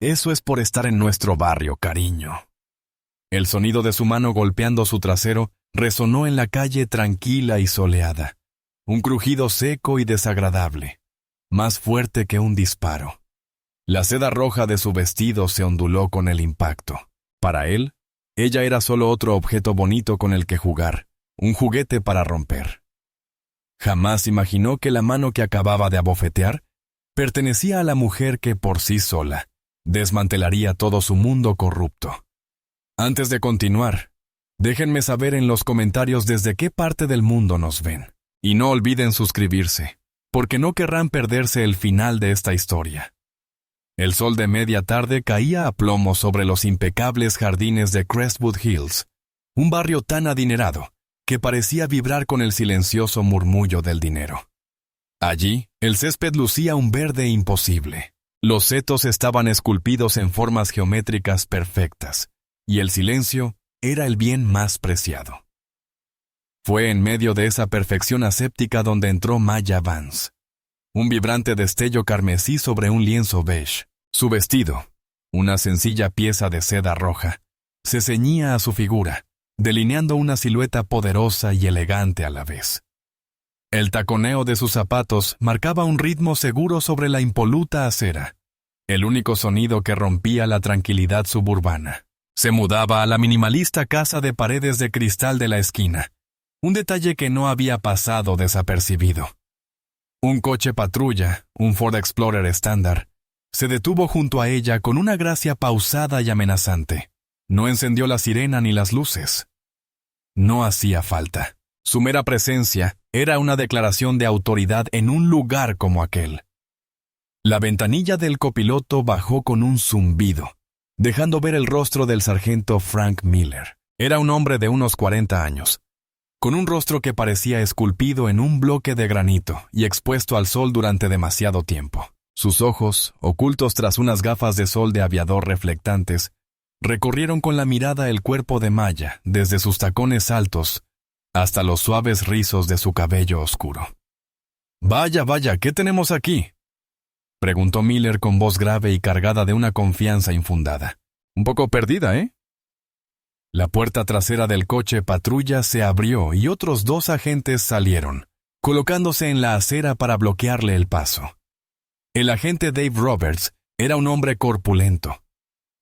Eso es por estar en nuestro barrio, cariño. El sonido de su mano golpeando su trasero resonó en la calle tranquila y soleada. Un crujido seco y desagradable, más fuerte que un disparo. La seda roja de su vestido se onduló con el impacto. Para él, ella era solo otro objeto bonito con el que jugar, un juguete para romper. Jamás imaginó que la mano que acababa de abofetear pertenecía a la mujer que por sí sola desmantelaría todo su mundo corrupto. Antes de continuar, déjenme saber en los comentarios desde qué parte del mundo nos ven. Y no olviden suscribirse, porque no querrán perderse el final de esta historia. El sol de media tarde caía a plomo sobre los impecables jardines de Crestwood Hills, un barrio tan adinerado que parecía vibrar con el silencioso murmullo del dinero. Allí, el césped lucía un verde imposible. Los setos estaban esculpidos en formas geométricas perfectas, y el silencio era el bien más preciado. Fue en medio de esa perfección aséptica donde entró Maya Vance. Un vibrante destello carmesí sobre un lienzo beige. Su vestido, una sencilla pieza de seda roja, se ceñía a su figura, delineando una silueta poderosa y elegante a la vez. El taconeo de sus zapatos marcaba un ritmo seguro sobre la impoluta acera, el único sonido que rompía la tranquilidad suburbana. Se mudaba a la minimalista casa de paredes de cristal de la esquina, un detalle que no había pasado desapercibido. Un coche patrulla, un Ford Explorer estándar, se detuvo junto a ella con una gracia pausada y amenazante. No encendió la sirena ni las luces. No hacía falta. Su mera presencia era una declaración de autoridad en un lugar como aquel. La ventanilla del copiloto bajó con un zumbido, dejando ver el rostro del sargento Frank Miller. Era un hombre de unos 40 años, con un rostro que parecía esculpido en un bloque de granito y expuesto al sol durante demasiado tiempo. Sus ojos, ocultos tras unas gafas de sol de aviador reflectantes, recorrieron con la mirada el cuerpo de Maya, desde sus tacones altos hasta los suaves rizos de su cabello oscuro. «Vaya, vaya, ¿qué tenemos aquí?», preguntó Miller con voz grave y cargada de una confianza infundada. «Un poco perdida, ¿eh?». La puerta trasera del coche patrulla se abrió y otros 2 agentes salieron, colocándose en la acera para bloquearle el paso. El agente Dave Roberts era un hombre corpulento,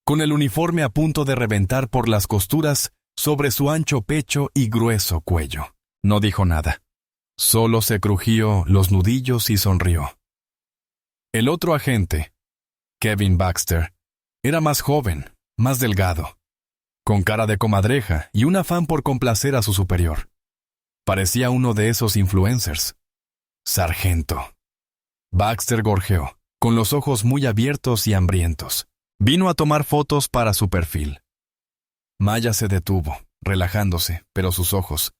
con el uniforme a punto de reventar por las costuras sobre su ancho pecho y grueso cuello. No dijo nada. Solo se crujió los nudillos y sonrió. El otro agente, Kevin Baxter, era más joven, más delgado, con cara de comadreja y un afán por complacer a su superior. Parecía uno de esos influencers. «Sargento». Baxter gorjeó, con los ojos muy abiertos y hambrientos. Vino a tomar fotos para su perfil. Maya se detuvo, relajándose, pero sus ojos,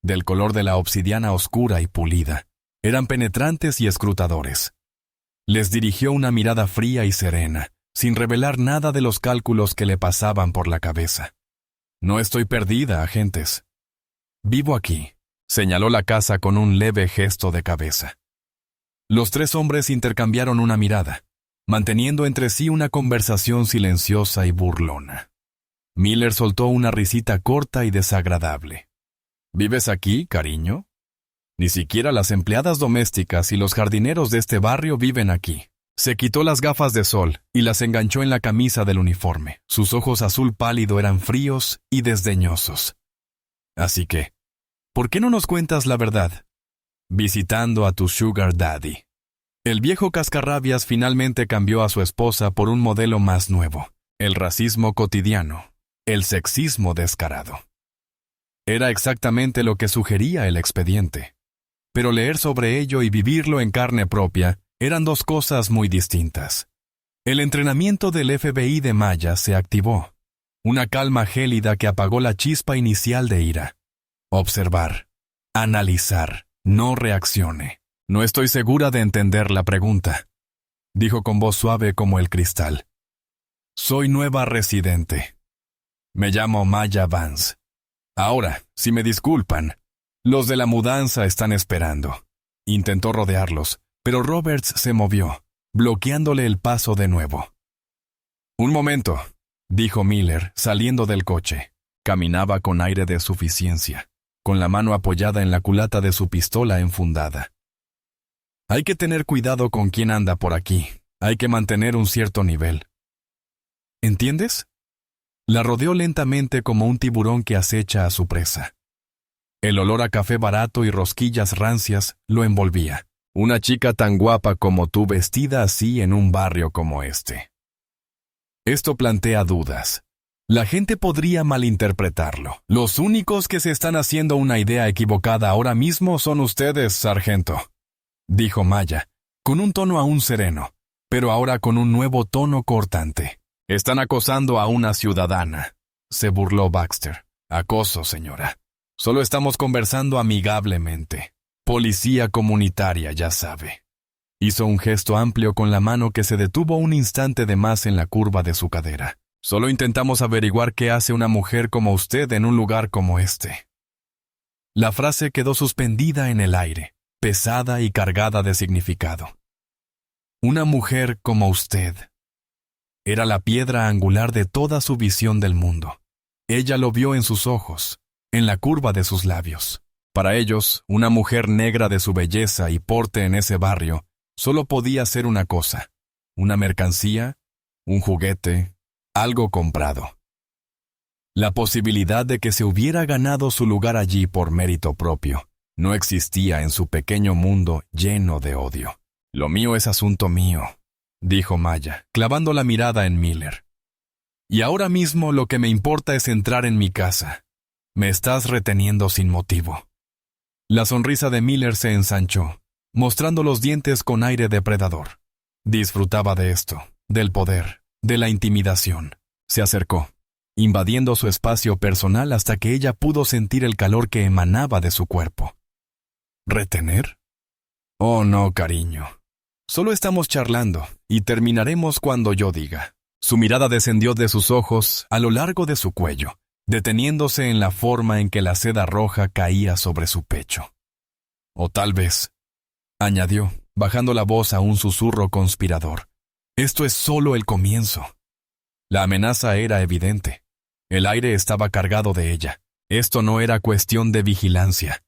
del color de la obsidiana oscura y pulida, eran penetrantes y escrutadores. Les dirigió una mirada fría y serena, sin revelar nada de los cálculos que le pasaban por la cabeza. «No estoy perdida, agentes. Vivo aquí», señaló la casa con un leve gesto de cabeza. Los 3 hombres intercambiaron una mirada, manteniendo entre sí una conversación silenciosa y burlona. Miller soltó una risita corta y desagradable. «¿Vives aquí, cariño? Ni siquiera las empleadas domésticas y los jardineros de este barrio viven aquí». Se quitó las gafas de sol y las enganchó en la camisa del uniforme. Sus ojos azul pálido eran fríos y desdeñosos. «Así que, ¿por qué no nos cuentas la verdad? Visitando a tu sugar daddy». El viejo cascarrabias finalmente cambió a su esposa por un modelo más nuevo. El racismo cotidiano, el sexismo descarado. Era exactamente lo que sugería el expediente. Pero leer sobre ello y vivirlo en carne propia eran 2 cosas muy distintas. El entrenamiento del FBI de Maya se activó. Una calma gélida que apagó la chispa inicial de ira. Observar. Analizar. No reaccione. «No estoy segura de entender la pregunta», dijo con voz suave como el cristal. «Soy nueva residente. Me llamo Maya Vance. Ahora, si me disculpan, los de la mudanza están esperando». Intentó rodearlos, pero Roberts se movió, bloqueándole el paso de nuevo. Un momento, dijo Miller, saliendo del coche. Caminaba con aire de suficiencia, con la mano apoyada en la culata de su pistola enfundada. Hay que tener cuidado con quién anda por aquí. Hay que mantener un cierto nivel. ¿Entiendes? La rodeó lentamente como un tiburón que acecha a su presa. El olor a café barato y rosquillas rancias lo envolvía. Una chica tan guapa como tú vestida así en un barrio como este. Esto plantea dudas. La gente podría malinterpretarlo. Los únicos que se están haciendo una idea equivocada ahora mismo son ustedes, sargento, dijo Maya, con un tono aún sereno, pero ahora con un nuevo tono cortante. Están acosando a una ciudadana, se burló Baxter. Acoso, señora. Solo estamos conversando amigablemente. Policía comunitaria, ya sabe. Hizo un gesto amplio con la mano que se detuvo un instante de más en la curva de su cadera. Solo intentamos averiguar qué hace una mujer como usted en un lugar como este. La frase quedó suspendida en el aire, pesada y cargada de significado. Una mujer como usted. Era la piedra angular de toda su visión del mundo. Ella lo vio en sus ojos, en la curva de sus labios. Para ellos, una mujer negra de su belleza y porte en ese barrio solo podía ser una cosa, una mercancía, un juguete, algo comprado. La posibilidad de que se hubiera ganado su lugar allí por mérito propio no existía en su pequeño mundo lleno de odio. Lo mío es asunto mío, dijo Maya, clavando la mirada en Miller. Y ahora mismo lo que me importa es entrar en mi casa. Me estás reteniendo sin motivo. La sonrisa de Miller se ensanchó, mostrando los dientes con aire depredador. Disfrutaba de esto, del poder, de la intimidación. Se acercó, invadiendo su espacio personal hasta que ella pudo sentir el calor que emanaba de su cuerpo. ¿Retener? Oh, no, cariño. Solo estamos charlando, y terminaremos cuando yo diga. Su mirada descendió de sus ojos a lo largo de su cuello, deteniéndose en la forma en que la seda roja caía sobre su pecho. O tal vez, añadió, bajando la voz a un susurro conspirador, esto es solo el comienzo. La amenaza era evidente. El aire estaba cargado de ella. Esto no era cuestión de vigilancia.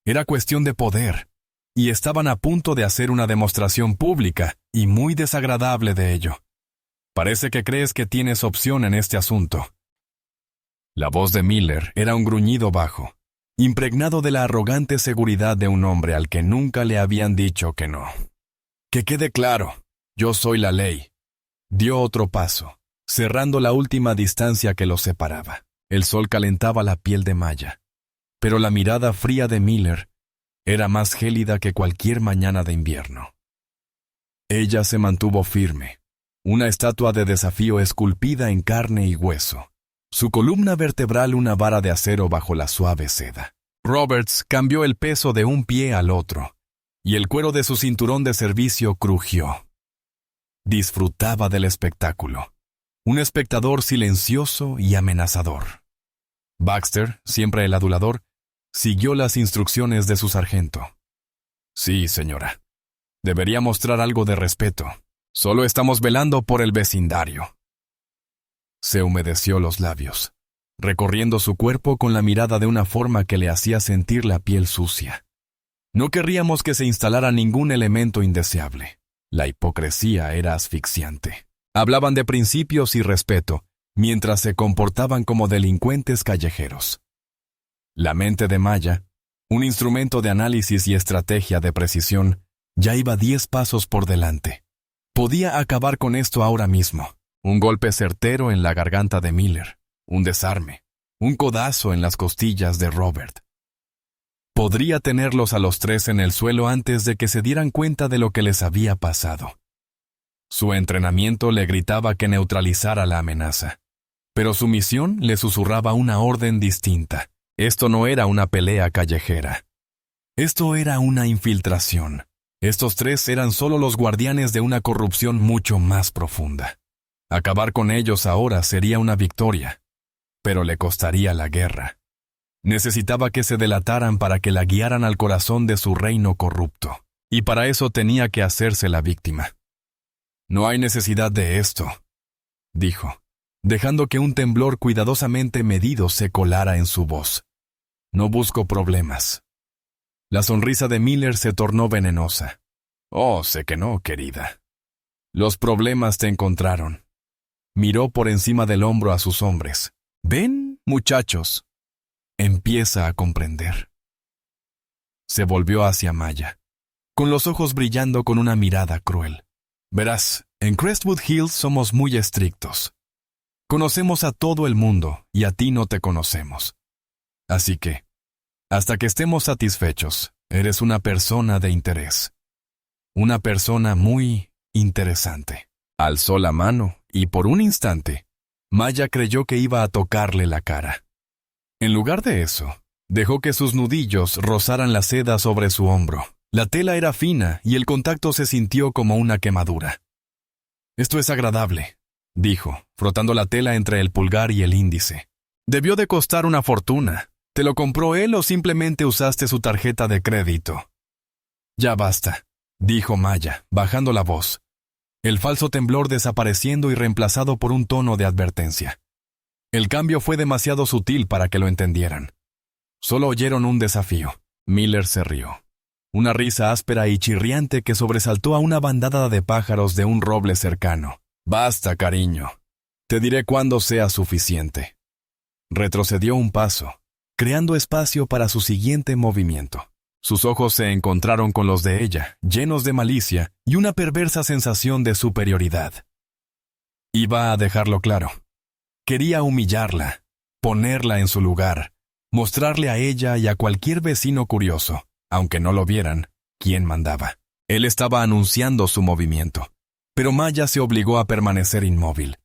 Era cuestión de poder. Y estaban a punto de hacer una demostración pública y muy desagradable de ello. Parece que crees que tienes opción en este asunto. La voz de Miller era un gruñido bajo, impregnado de la arrogante seguridad de un hombre al que nunca le habían dicho que no. Que quede claro, yo soy la ley. Dio otro paso, cerrando la última distancia que los separaba. El sol calentaba la piel de Maya, pero la mirada fría de Miller era más gélida que cualquier mañana de invierno. Ella se mantuvo firme, una estatua de desafío esculpida en carne y hueso. Su columna vertebral una vara de acero bajo la suave seda. Roberts cambió el peso de un pie al otro, y el cuero de su cinturón de servicio crujió. Disfrutaba del espectáculo. Un espectador silencioso y amenazador. Baxter, siempre el adulador, siguió las instrucciones de su sargento. Sí, señora. Debería mostrar algo de respeto. Solo estamos velando por el vecindario. Se humedeció los labios, recorriendo su cuerpo con la mirada de una forma que le hacía sentir la piel sucia. No querríamos que se instalara ningún elemento indeseable. La hipocresía era asfixiante. Hablaban de principios y respeto, mientras se comportaban como delincuentes callejeros. La mente de Maya, un instrumento de análisis y estrategia de precisión, ya iba 10 pasos por delante. Podía acabar con esto ahora mismo. Un golpe certero en la garganta de Miller, un desarme, un codazo en las costillas de Robert. Podría tenerlos a los tres en el suelo antes de que se dieran cuenta de lo que les había pasado. Su entrenamiento le gritaba que neutralizara la amenaza, pero su misión le susurraba una orden distinta. Esto no era una pelea callejera. Esto era una infiltración. Estos tres eran solo los guardianes de una corrupción mucho más profunda. Acabar con ellos ahora sería una victoria, pero le costaría la guerra. Necesitaba que se delataran para que la guiaran al corazón de su reino corrupto, y para eso tenía que hacerse la víctima. No hay necesidad de esto. dijo, dejando que un temblor cuidadosamente medido se colara en su voz. No busco problemas. La sonrisa de Miller se tornó venenosa. Oh, sé que no, querida. Los problemas te encontraron. Miró por encima del hombro a sus hombres. Ven, muchachos. Empieza a comprender. Se volvió hacia Maya, con los ojos brillando con una mirada cruel. Verás, en Crestwood Hills somos muy estrictos. Conocemos a todo el mundo y a ti no te conocemos. Así que, hasta que estemos satisfechos, eres una persona de interés. Una persona muy interesante. Alzó la mano y por un instante, Maya creyó que iba a tocarle la cara. En lugar de eso, dejó que sus nudillos rozaran la seda sobre su hombro. La tela era fina y el contacto se sintió como una quemadura. Esto es agradable, dijo, frotando la tela entre el pulgar y el índice. Debió de costar una fortuna. ¿Te lo compró él o simplemente usaste su tarjeta de crédito? Ya basta, dijo Maya, bajando la voz. El falso temblor desapareciendo y reemplazado por un tono de advertencia. El cambio fue demasiado sutil para que lo entendieran. Solo oyeron un desafío. Miller se rió. Una risa áspera y chirriante que sobresaltó a una bandada de pájaros de un roble cercano. Basta, cariño. Te diré cuándo sea suficiente. Retrocedió un paso, creando espacio para su siguiente movimiento. Sus ojos se encontraron con los de ella, llenos de malicia y una perversa sensación de superioridad. Iba a dejarlo claro. Quería humillarla, ponerla en su lugar, mostrarle a ella y a cualquier vecino curioso, aunque no lo vieran, quién mandaba. Él estaba anunciando su movimiento, pero Maya se obligó a permanecer inmóvil.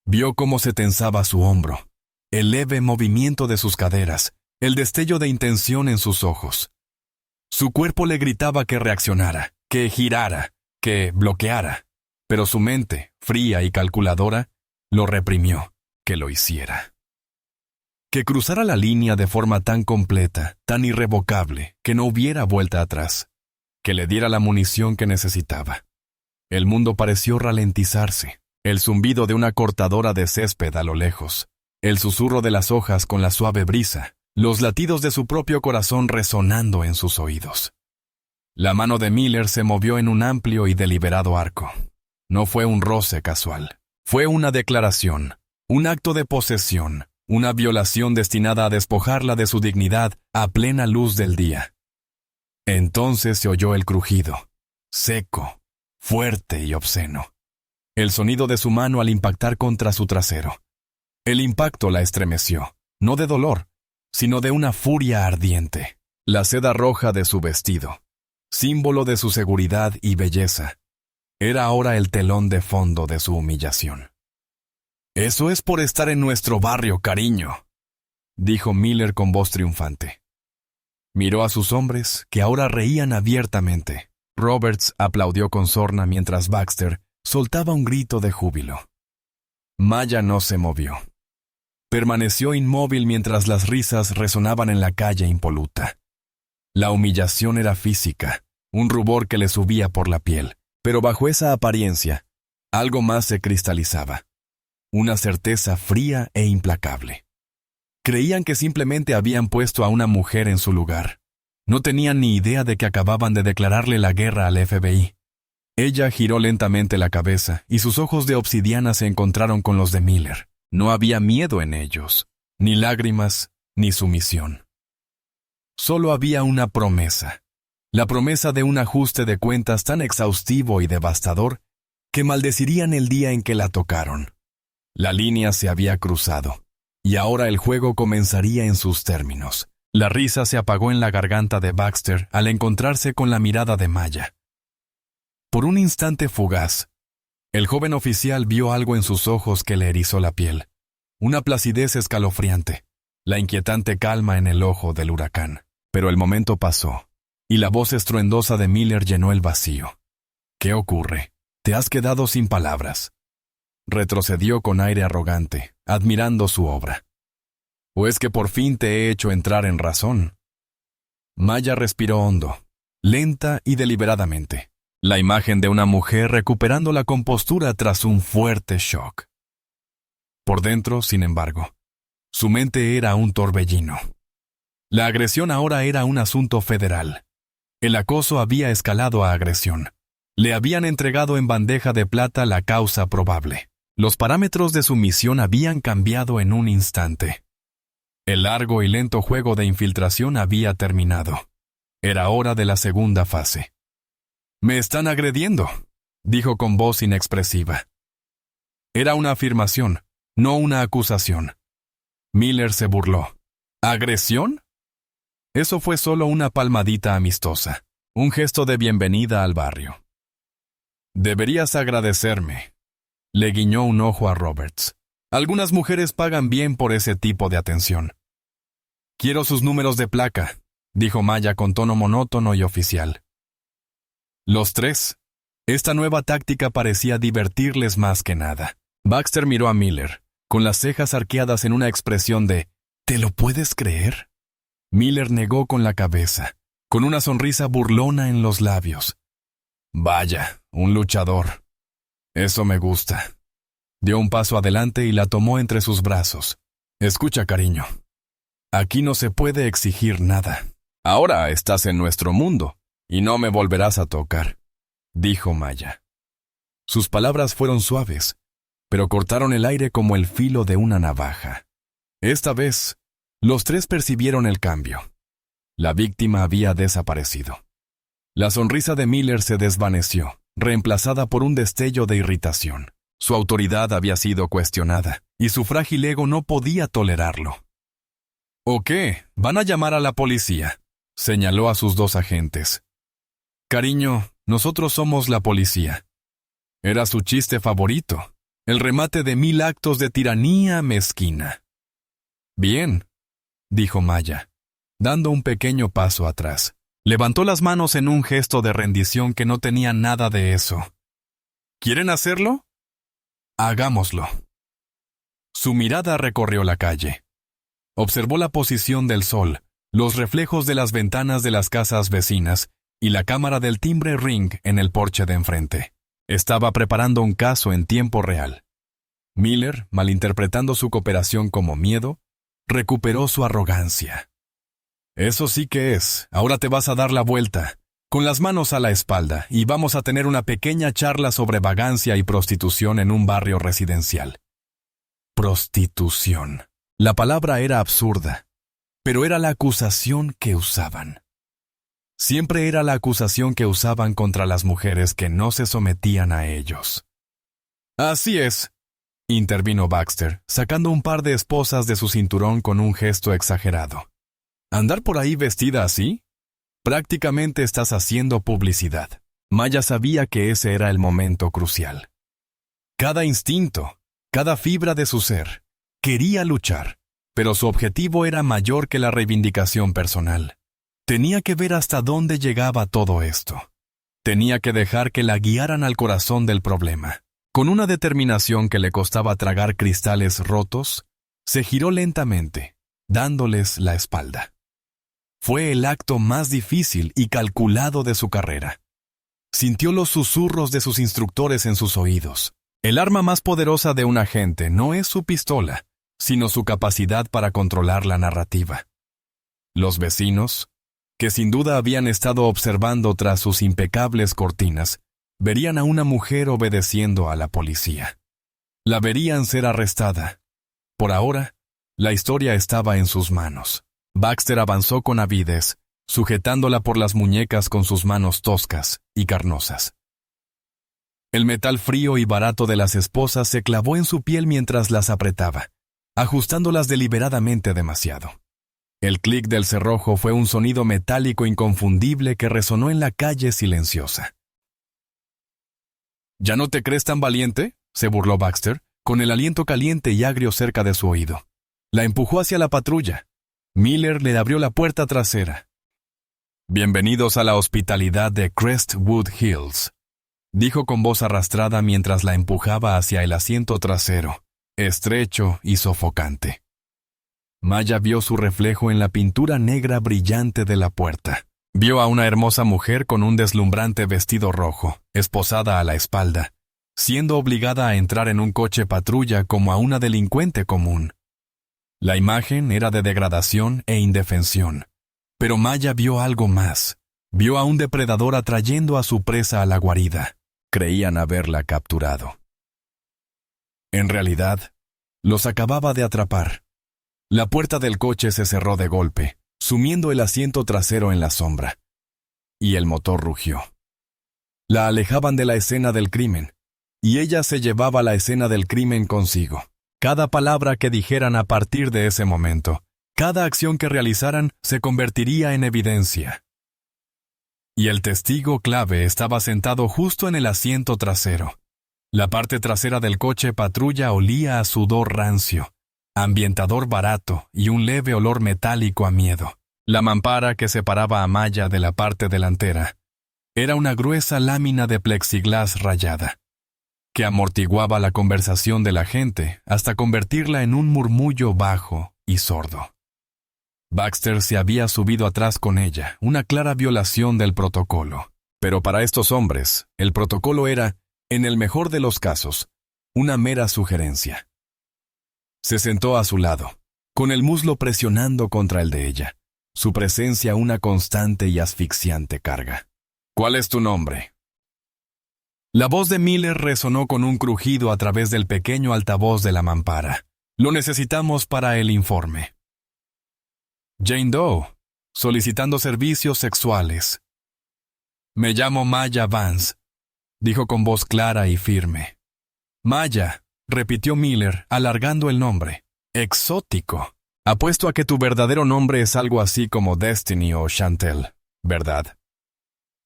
Vio cómo se tensaba su hombro, el leve movimiento de sus caderas, el destello de intención en sus ojos. Su cuerpo le gritaba que reaccionara, que girara, que bloqueara, pero su mente, fría y calculadora, lo reprimió, que lo hiciera. Que cruzara la línea de forma tan completa, tan irrevocable, que no hubiera vuelta atrás, que le diera la munición que necesitaba. El mundo pareció ralentizarse, el zumbido de una cortadora de césped a lo lejos, el susurro de las hojas con la suave brisa, los latidos de su propio corazón resonando en sus oídos. La mano de Miller se movió en un amplio y deliberado arco. No fue un roce casual, fue una declaración, un acto de posesión, una violación destinada a despojarla de su dignidad a plena luz del día. Entonces se oyó el crujido, seco, fuerte y obsceno. El sonido de su mano al impactar contra su trasero. El impacto la estremeció, no de dolor, sino de una furia ardiente. La seda roja de su vestido, símbolo de su seguridad y belleza, era ahora el telón de fondo de su humillación. «Eso es por estar en nuestro barrio, cariño», dijo Miller con voz triunfante. Miró a sus hombres, que ahora reían abiertamente. Roberts aplaudió con sorna mientras Baxter soltaba un grito de júbilo. Maya no se movió. Permaneció inmóvil mientras las risas resonaban en la calle impoluta. La humillación era física, un rubor que le subía por la piel, pero bajo esa apariencia, algo más se cristalizaba. Una certeza fría e implacable. Creían que simplemente habían puesto a una mujer en su lugar. No tenían ni idea de que acababan de declararle la guerra al FBI. Ella giró lentamente la cabeza y sus ojos de obsidiana se encontraron con los de Miller. No había miedo en ellos, ni lágrimas, ni sumisión. Solo había una promesa. La promesa de un ajuste de cuentas tan exhaustivo y devastador que maldecirían el día en que la tocaron. La línea se había cruzado, y ahora el juego comenzaría en sus términos. La risa se apagó en la garganta de Baxter al encontrarse con la mirada de Maya. Por un instante fugaz, el joven oficial vio algo en sus ojos que le erizó la piel. Una placidez escalofriante, la inquietante calma en el ojo del huracán. Pero el momento pasó, y la voz estruendosa de Miller llenó el vacío. «¿Qué ocurre? Te has quedado sin palabras». Retrocedió con aire arrogante, admirando su obra. «¿O es que por fin te he hecho entrar en razón?» Maya respiró hondo, lenta y deliberadamente. La imagen de una mujer recuperando la compostura tras un fuerte shock. Por dentro, sin embargo, su mente era un torbellino. La agresión ahora era un asunto federal. El acoso había escalado a agresión. Le habían entregado en bandeja de plata la causa probable. Los parámetros de su misión habían cambiado en un instante. El largo y lento juego de infiltración había terminado. Era hora de la segunda fase. «Me están agrediendo», dijo con voz inexpresiva. Era una afirmación, no una acusación. Miller se burló. ¿Agresión? Eso fue solo una palmadita amistosa, un gesto de bienvenida al barrio. «Deberías agradecerme», le guiñó un ojo a Roberts. «Algunas mujeres pagan bien por ese tipo de atención». «Quiero sus números de placa», dijo Maya con tono monótono y oficial. Los tres. Esta nueva táctica parecía divertirles más que nada. Baxter miró a Miller, con las cejas arqueadas en una expresión de «¿Te lo puedes creer?». Miller negó con la cabeza, con una sonrisa burlona en los labios. «Vaya, un luchador. Eso me gusta». Dio un paso adelante y la tomó entre sus brazos. «Escucha, cariño. Aquí no se puede exigir nada. Ahora estás en nuestro mundo, y no me volverás a tocar», dijo Maya. Sus palabras fueron suaves, pero cortaron el aire como el filo de una navaja. Esta vez, los tres percibieron el cambio. La víctima había desaparecido. La sonrisa de Miller se desvaneció, reemplazada por un destello de irritación. Su autoridad había sido cuestionada, y su frágil ego no podía tolerarlo. «¿O qué? ¿Van a llamar a la policía?», señaló a sus dos agentes. «Cariño, nosotros somos la policía». Era su chiste favorito, el remate de 1000 actos de tiranía mezquina. «Bien», dijo Maya, dando un pequeño paso atrás. Levantó las manos en un gesto de rendición que no tenía nada de eso. «¿Quieren hacerlo? Hagámoslo». Su mirada recorrió la calle. Observó la posición del sol, los reflejos de las ventanas de las casas vecinas y la cámara del timbre ring en el porche de enfrente. Estaba preparando un caso en tiempo real. Miller, malinterpretando su cooperación como miedo, recuperó su arrogancia. «Eso sí que es. Ahora te vas a dar la vuelta, con las manos a la espalda, y vamos a tener una pequeña charla sobre vagancia y prostitución en un barrio residencial». Prostitución. La palabra era absurda, pero era la acusación que usaban. Siempre era la acusación que usaban contra las mujeres que no se sometían a ellos. «Así es», intervino Baxter, sacando un par de esposas de su cinturón con un gesto exagerado. «¿Andar por ahí vestida así? Prácticamente estás haciendo publicidad». Maya sabía que ese era el momento crucial. Cada instinto, cada fibra de su ser, quería luchar, pero su objetivo era mayor que la reivindicación personal. Tenía que ver hasta dónde llegaba todo esto. Tenía que dejar que la guiaran al corazón del problema. Con una determinación que le costaba tragar cristales rotos, se giró lentamente, dándoles la espalda. Fue el acto más difícil y calculado de su carrera. Sintió los susurros de sus instructores en sus oídos. El arma más poderosa de un agente no es su pistola, sino su capacidad para controlar la narrativa. Los vecinos, que sin duda habían estado observando tras sus impecables cortinas, verían a una mujer obedeciendo a la policía. La verían ser arrestada. Por ahora, la historia estaba en sus manos. Baxter avanzó con avidez, sujetándola por las muñecas con sus manos toscas y carnosas. El metal frío y barato de las esposas se clavó en su piel mientras las apretaba, ajustándolas deliberadamente demasiado. El clic del cerrojo fue un sonido metálico inconfundible que resonó en la calle silenciosa. «¿Ya no te crees tan valiente?», se burló Baxter, con el aliento caliente y agrio cerca de su oído. La empujó hacia la patrulla. Miller le abrió la puerta trasera. «Bienvenidos a la hospitalidad de Crestwood Hills», dijo con voz arrastrada mientras la empujaba hacia el asiento trasero, estrecho y sofocante. Maya vio su reflejo en la pintura negra brillante de la puerta. Vio a una hermosa mujer con un deslumbrante vestido rojo, esposada a la espalda, siendo obligada a entrar en un coche patrulla como a una delincuente común. La imagen era de degradación e indefensión, pero Maya vio algo más. Vio a un depredador atrayendo a su presa a la guarida. Creían haberla capturado. En realidad, los acababa de atrapar. La puerta del coche se cerró de golpe, sumiendo el asiento trasero en la sombra. Y el motor rugió. La alejaban de la escena del crimen, y ella se llevaba la escena del crimen consigo. Cada palabra que dijeran a partir de ese momento, cada acción que realizaran se convertiría en evidencia. Y el testigo clave estaba sentado justo en el asiento trasero. La parte trasera del coche patrulla olía a sudor rancio, ambientador barato y un leve olor metálico a miedo. La mampara que separaba a Maya de la parte delantera era una gruesa lámina de plexiglás rayada, que amortiguaba la conversación de la gente hasta convertirla en un murmullo bajo y sordo. Baxter se había subido atrás con ella, una clara violación del protocolo. Pero para estos hombres, el protocolo era, en el mejor de los casos, una mera sugerencia. Se sentó a su lado, con el muslo presionando contra el de ella, su presencia una constante y asfixiante carga. ¿Cuál es tu nombre? La voz de Miller resonó con un crujido a través del pequeño altavoz de la mampara. Lo necesitamos para el informe. Jane Doe, solicitando servicios sexuales. Me llamo Maya Vance, dijo con voz clara y firme. Maya, repitió Miller, alargando el nombre. Exótico. Apuesto a que tu verdadero nombre es algo así como Destiny o Chantel, ¿verdad?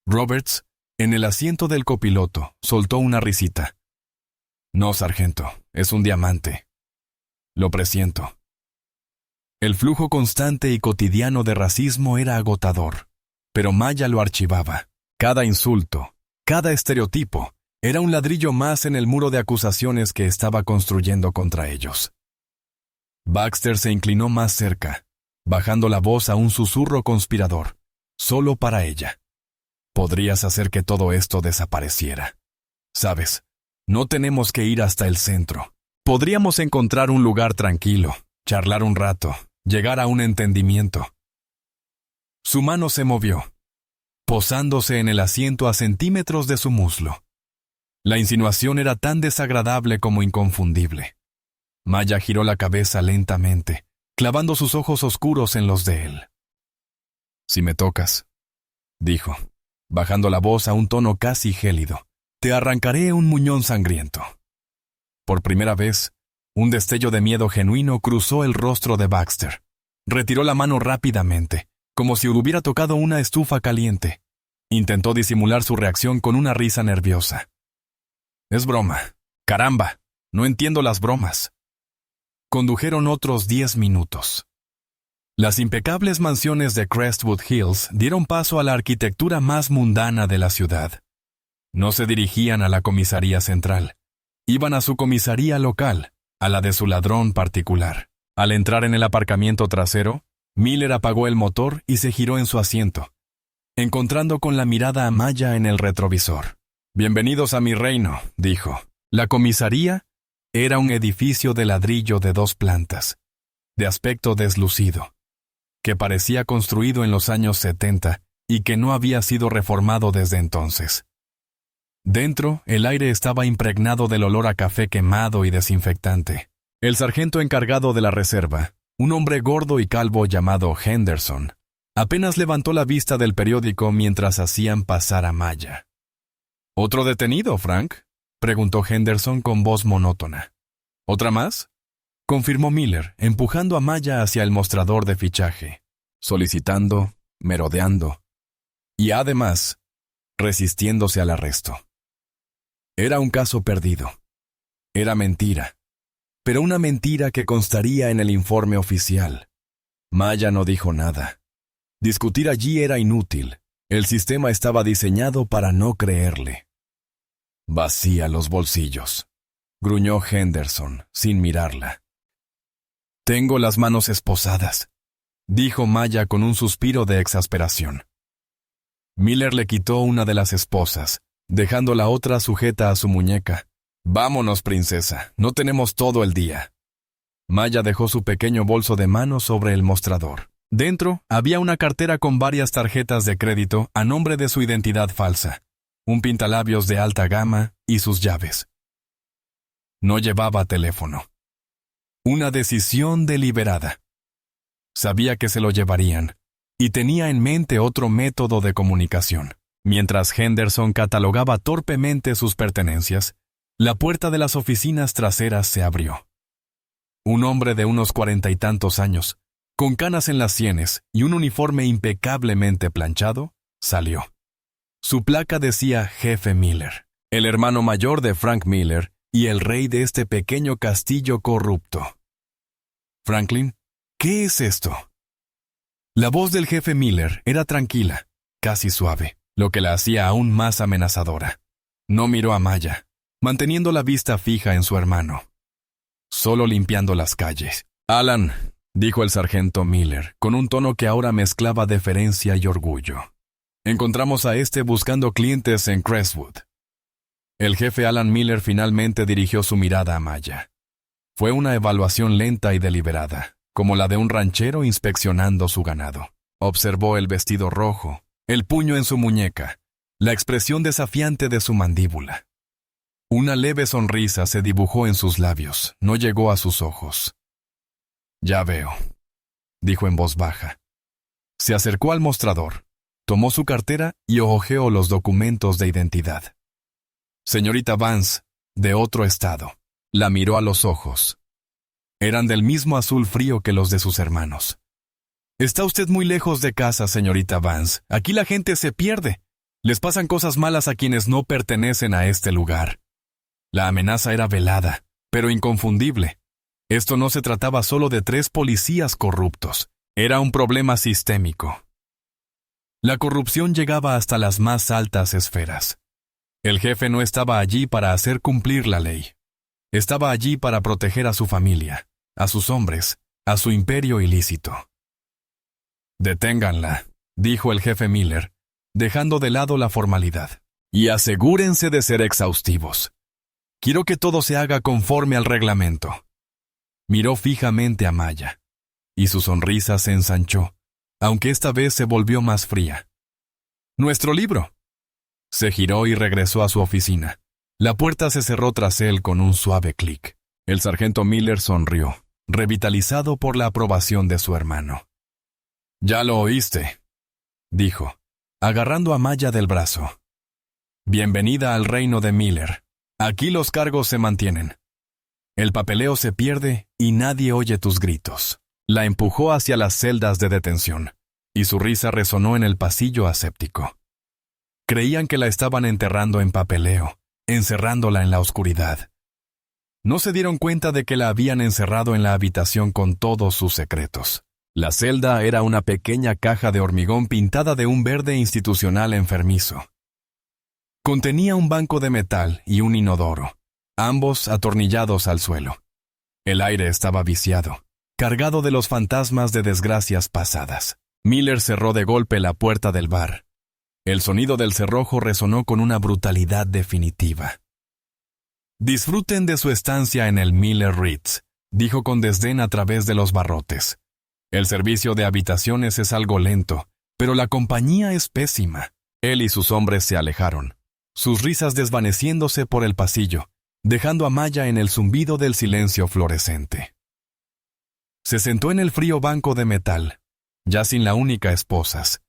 Roberts, en el asiento del copiloto, soltó una risita. No, sargento, es un diamante. Lo presiento. El flujo constante y cotidiano de racismo era agotador, pero Maya lo archivaba. Cada insulto, cada estereotipo, era un ladrillo más en el muro de acusaciones que estaba construyendo contra ellos. Baxter se inclinó más cerca, bajando la voz a un susurro conspirador, solo para ella. Podrías hacer que todo esto desapareciera. Sabes, no tenemos que ir hasta el centro. Podríamos encontrar un lugar tranquilo, charlar un rato, llegar a un entendimiento. Su mano se movió, posándose en el asiento a centímetros de su muslo. La insinuación era tan desagradable como inconfundible. Maya giró la cabeza lentamente, clavando sus ojos oscuros en los de él. Si me tocas, dijo, bajando la voz a un tono casi gélido, te arrancaré un muñón sangriento. Por primera vez, un destello de miedo genuino cruzó el rostro de Baxter. Retiró la mano rápidamente, como si hubiera tocado una estufa caliente. Intentó disimular su reacción con una risa nerviosa. Es broma. Caramba, no entiendo las bromas. Condujeron otros 10 minutos. Las impecables mansiones de Crestwood Hills dieron paso a la arquitectura más mundana de la ciudad. No se dirigían a la comisaría central. Iban a su comisaría local, a la de su ladrón particular. Al entrar en el aparcamiento trasero, Miller apagó el motor y se giró en su asiento, encontrando con la mirada a Maya en el retrovisor. Bienvenidos a mi reino, dijo. La comisaría era un edificio de ladrillo de 2 plantas, de aspecto deslucido, que parecía construido en los años 70 y que no había sido reformado desde entonces. Dentro, el aire estaba impregnado del olor a café quemado y desinfectante. El sargento encargado de la reserva, un hombre gordo y calvo llamado Henderson, apenas levantó la vista del periódico mientras hacían pasar a Maya. ¿Otro detenido, Frank?, preguntó Henderson con voz monótona. ¿Otra más?, confirmó Miller, empujando a Maya hacia el mostrador de fichaje, solicitando, merodeando, y además, resistiéndose al arresto. Era un caso perdido. Era mentira, pero una mentira que constaría en el informe oficial. Maya no dijo nada. Discutir allí era inútil. El sistema estaba diseñado para no creerle. Vacía los bolsillos, gruñó Henderson, sin mirarla. Tengo las manos esposadas, dijo Maya con un suspiro de exasperación. Miller le quitó una de las esposas, dejando la otra sujeta a su muñeca, Vámonos, princesa, no tenemos todo el día. Maya dejó su pequeño bolso de mano sobre el mostrador. Dentro había una cartera con varias tarjetas de crédito a nombre de su identidad falsa, un pintalabios de alta gama y sus llaves. No llevaba teléfono. Una decisión deliberada. Sabía que se lo llevarían, y tenía en mente otro método de comunicación. Mientras Henderson catalogaba torpemente sus pertenencias, la puerta de las oficinas traseras se abrió. Un hombre de unos 40 y tantos años, con canas en las sienes y un uniforme impecablemente planchado, salió. Su placa decía Jefe Miller, el hermano mayor de Frank Miller y el rey de este pequeño castillo corrupto. Franklin, ¿qué es esto? La voz del jefe Miller era tranquila, casi suave, lo que la hacía aún más amenazadora. No miró a Maya, manteniendo la vista fija en su hermano. Solo limpiando las calles. Alan, dijo el sargento Miller, con un tono que ahora mezclaba deferencia y orgullo. Encontramos a este buscando clientes en Crestwood. El jefe Alan Miller finalmente dirigió su mirada a Maya. Fue una evaluación lenta y deliberada, como la de un ranchero inspeccionando su ganado. Observó el vestido rojo, el puño en su muñeca, la expresión desafiante de su mandíbula. Una leve sonrisa se dibujó en sus labios, no llegó a sus ojos. «Ya veo», dijo en voz baja. Se acercó al mostrador, tomó su cartera y hojeó los documentos de identidad. Señorita Vance, de otro estado, la miró a los ojos. Eran del mismo azul frío que los de sus hermanos. «Está usted muy lejos de casa, señorita Vance. Aquí la gente se pierde. Les pasan cosas malas a quienes no pertenecen a este lugar». La amenaza era velada, pero inconfundible. Esto no se trataba solo de 3 policías corruptos. Era un problema sistémico. La corrupción llegaba hasta las más altas esferas. El jefe no estaba allí para hacer cumplir la ley. Estaba allí para proteger a su familia, a sus hombres, a su imperio ilícito. «Deténganla», dijo el jefe Miller, dejando de lado la formalidad. «Y asegúrense de ser exhaustivos. Quiero que todo se haga conforme al reglamento». Miró fijamente a Maya, y su sonrisa se ensanchó, aunque esta vez se volvió más fría. «Nuestro libro». Se giró y regresó a su oficina. La puerta se cerró tras él con un suave clic. El sargento Miller sonrió, revitalizado por la aprobación de su hermano. «Ya lo oíste», dijo, agarrando a Maya del brazo. «Bienvenida al reino de Miller. Aquí los cargos se mantienen. El papeleo se pierde y nadie oye tus gritos». La empujó hacia las celdas de detención, y su risa resonó en el pasillo aséptico. Creían que la estaban enterrando en papeleo, encerrándola en la oscuridad. No se dieron cuenta de que la habían encerrado en la habitación con todos sus secretos. La celda era una pequeña caja de hormigón pintada de un verde institucional enfermizo. Contenía un banco de metal y un inodoro, ambos atornillados al suelo. El aire estaba viciado, cargado de los fantasmas de desgracias pasadas. Miller cerró de golpe la puerta del bar. El sonido del cerrojo resonó con una brutalidad definitiva. «Disfruten de su estancia en el Miller Ritz», dijo con desdén a través de los barrotes. «El servicio de habitaciones es algo lento, pero la compañía es pésima». Él y sus hombres se alejaron, sus risas desvaneciéndose por el pasillo, dejando a Maya en el zumbido del silencio fluorescente. Se sentó en el frío banco de metal, ya sin la única esposas,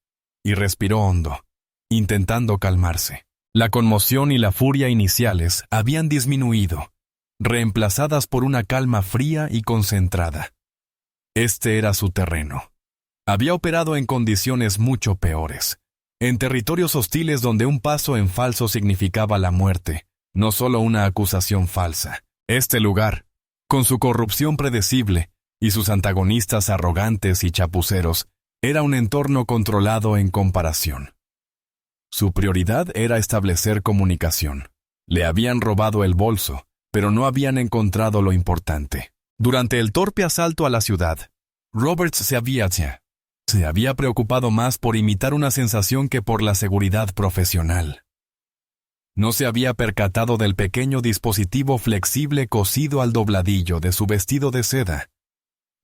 y respiró hondo, intentando calmarse. La conmoción y la furia iniciales habían disminuido, reemplazadas por una calma fría y concentrada. Este era su terreno. Había operado en condiciones mucho peores, en territorios hostiles donde un paso en falso significaba la muerte, no solo una acusación falsa. Este lugar, con su corrupción predecible y sus antagonistas arrogantes y chapuceros, era un entorno controlado en comparación. Su prioridad era establecer comunicación. Le habían robado el bolso, pero no habían encontrado lo importante. Durante el torpe asalto a la ciudad, Roberts se había preocupado más por imitar una sensación que por la seguridad profesional. No se había percatado del pequeño dispositivo flexible cosido al dobladillo de su vestido de seda.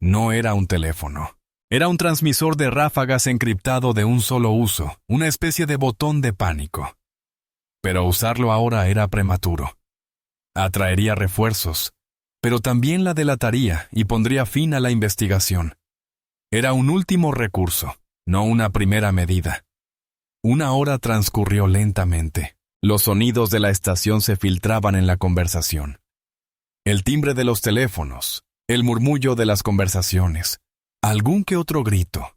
No era un teléfono. Era un transmisor de ráfagas encriptado de un solo uso, una especie de botón de pánico. Pero usarlo ahora era prematuro. Atraería refuerzos, pero también la delataría y pondría fin a la investigación. Era un último recurso, no una primera medida. Una hora transcurrió lentamente. Los sonidos de la estación se filtraban en la conversación. El timbre de los teléfonos, el murmullo de las conversaciones, algún que otro grito.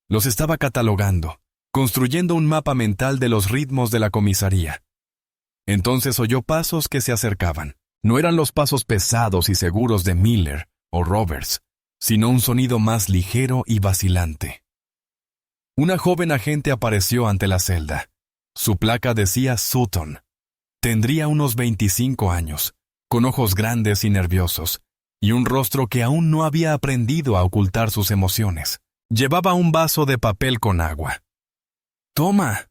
Los estaba catalogando, construyendo un mapa mental de los ritmos de la comisaría. Entonces oyó pasos que se acercaban. No eran los pasos pesados y seguros de Miller o Roberts, sino un sonido más ligero y vacilante. Una joven agente apareció ante la celda. Su placa decía Sutton. Tendría unos 25 años, con ojos grandes y nerviosos, y un rostro que aún no había aprendido a ocultar sus emociones. Llevaba un vaso de papel con agua. «Toma»,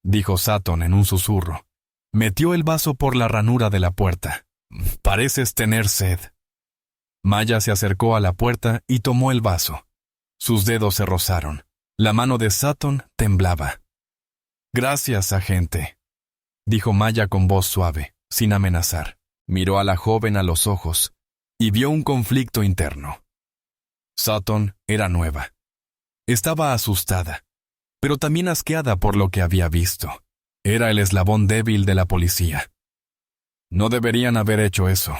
dijo Sutton en un susurro. Metió el vaso por la ranura de la puerta. «Pareces tener sed». Maya se acercó a la puerta y tomó el vaso. Sus dedos se rozaron. La mano de Sutton temblaba. «Gracias, agente», dijo Maya con voz suave, sin amenazar. Miró a la joven a los ojos y vio un conflicto interno. Sutton era nueva. Estaba asustada, pero también asqueada por lo que había visto. Era el eslabón débil de la policía. «No deberían haber hecho eso»,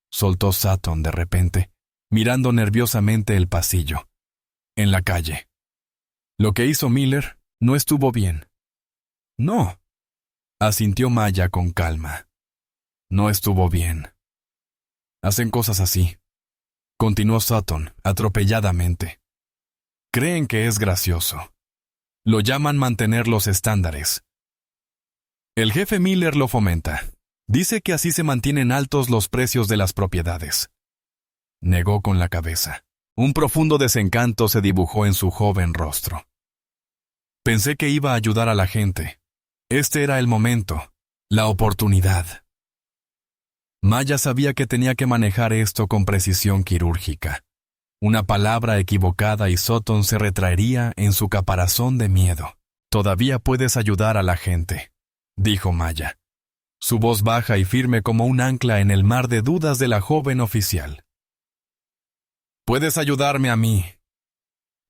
soltó Sutton de repente, mirando nerviosamente el pasillo. En la calle. «Lo que hizo Miller no estuvo bien». «No», asintió Maya con calma. «No estuvo bien. Hacen cosas así», continuó Sutton atropelladamente. «Creen que es gracioso. Lo llaman mantener los estándares. El jefe Miller lo fomenta. Dice que así se mantienen altos los precios de las propiedades». Negó con la cabeza. Un profundo desencanto se dibujó en su joven rostro. «Pensé que iba a ayudar a la gente. Este era el momento, la oportunidad». Maya sabía que tenía que manejar esto con precisión quirúrgica. Una palabra equivocada y Sutton se retraería en su caparazón de miedo. «Todavía puedes ayudar a la gente», dijo Maya, su voz baja y firme como un ancla en el mar de dudas de la joven oficial. «Puedes ayudarme a mí.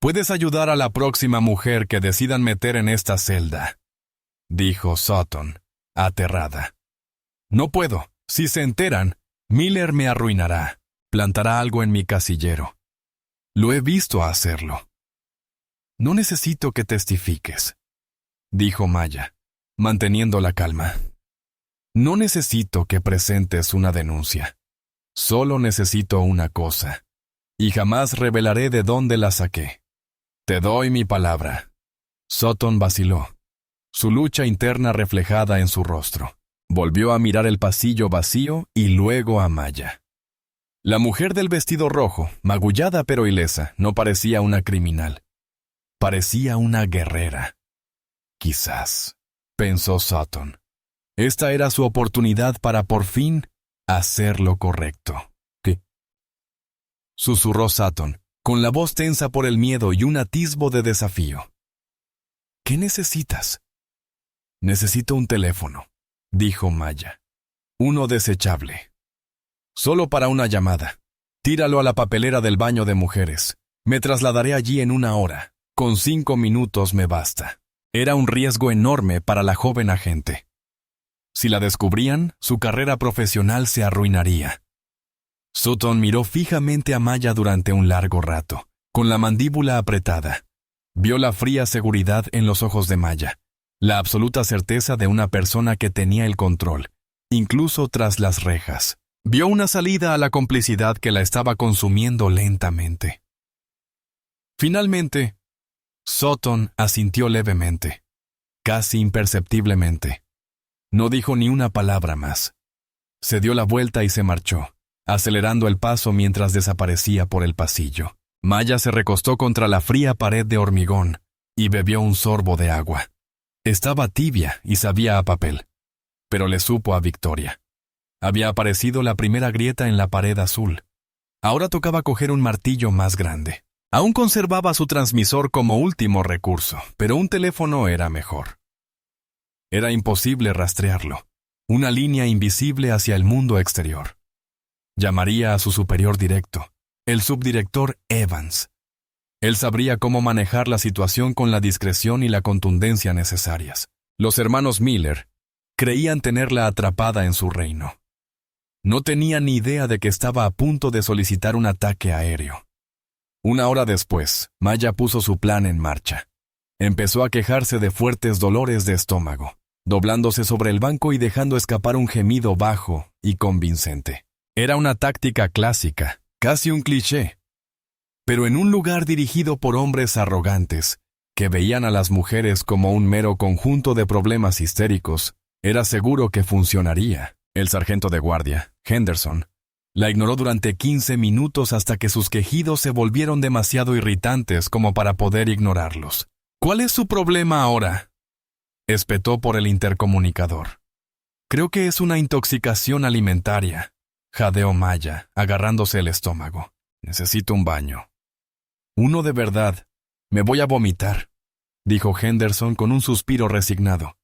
Puedes ayudar a la próxima mujer que decidan meter en esta celda», dijo Sutton, aterrada. «No puedo. Si se enteran, Miller me arruinará. Plantará algo en mi casillero. Lo he visto hacerlo». «No necesito que testifiques», dijo Maya, manteniendo la calma. «No necesito que presentes una denuncia. Solo necesito una cosa, y jamás revelaré de dónde la saqué. Te doy mi palabra». Sutton vaciló, su lucha interna reflejada en su rostro. Volvió a mirar el pasillo vacío y luego a Maya. La mujer del vestido rojo, magullada pero ilesa, no parecía una criminal. Parecía una guerrera. Quizás, pensó Sutton. Esta era su oportunidad para por fin hacer lo correcto. ¿Qué?, susurró Sutton, con la voz tensa por el miedo y un atisbo de desafío. «¿Qué necesitas?» «Necesito un teléfono», dijo Maya. «Uno desechable. Solo para una llamada. Tíralo a la papelera del baño de mujeres. Me trasladaré allí en 1 hora. Con 5 minutos me basta». Era un riesgo enorme para la joven agente. Si la descubrían, su carrera profesional se arruinaría. Sutton miró fijamente a Maya durante un largo rato, con la mandíbula apretada. Vio la fría seguridad en los ojos de Maya, la absoluta certeza de una persona que tenía el control, incluso tras las rejas. Vio una salida a la complicidad que la estaba consumiendo lentamente. Finalmente, Sutton asintió levemente, casi imperceptiblemente. No dijo ni una palabra más. Se dio la vuelta y se marchó, acelerando el paso mientras desaparecía por el pasillo. Maya se recostó contra la fría pared de hormigón y bebió un sorbo de agua. Estaba tibia y sabía a papel, pero le supo a victoria. Había aparecido la primera grieta en la pared azul. Ahora tocaba coger un martillo más grande. Aún conservaba su transmisor como último recurso, pero un teléfono era mejor. Era imposible rastrearlo. Una línea invisible hacia el mundo exterior. Llamaría a su superior directo, el subdirector Evans. Él sabría cómo manejar la situación con la discreción y la contundencia necesarias. Los hermanos Miller creían tenerla atrapada en su reino. No tenían ni idea de que estaba a punto de solicitar un ataque aéreo. Una hora después, Maya puso su plan en marcha. Empezó a quejarse de fuertes dolores de estómago, doblándose sobre el banco y dejando escapar un gemido bajo y convincente. Era una táctica clásica, casi un cliché. Pero en un lugar dirigido por hombres arrogantes, que veían a las mujeres como un mero conjunto de problemas histéricos, era seguro que funcionaría. El sargento de guardia, Henderson, la ignoró durante 15 minutos hasta que sus quejidos se volvieron demasiado irritantes como para poder ignorarlos. ¿Cuál es su problema ahora?, espetó por el intercomunicador. Creo que es una intoxicación alimentaria, jadeó Maya, agarrándose el estómago. Necesito un baño. Uno de verdad. Me voy a vomitar, dijo Henderson con un suspiro resignado.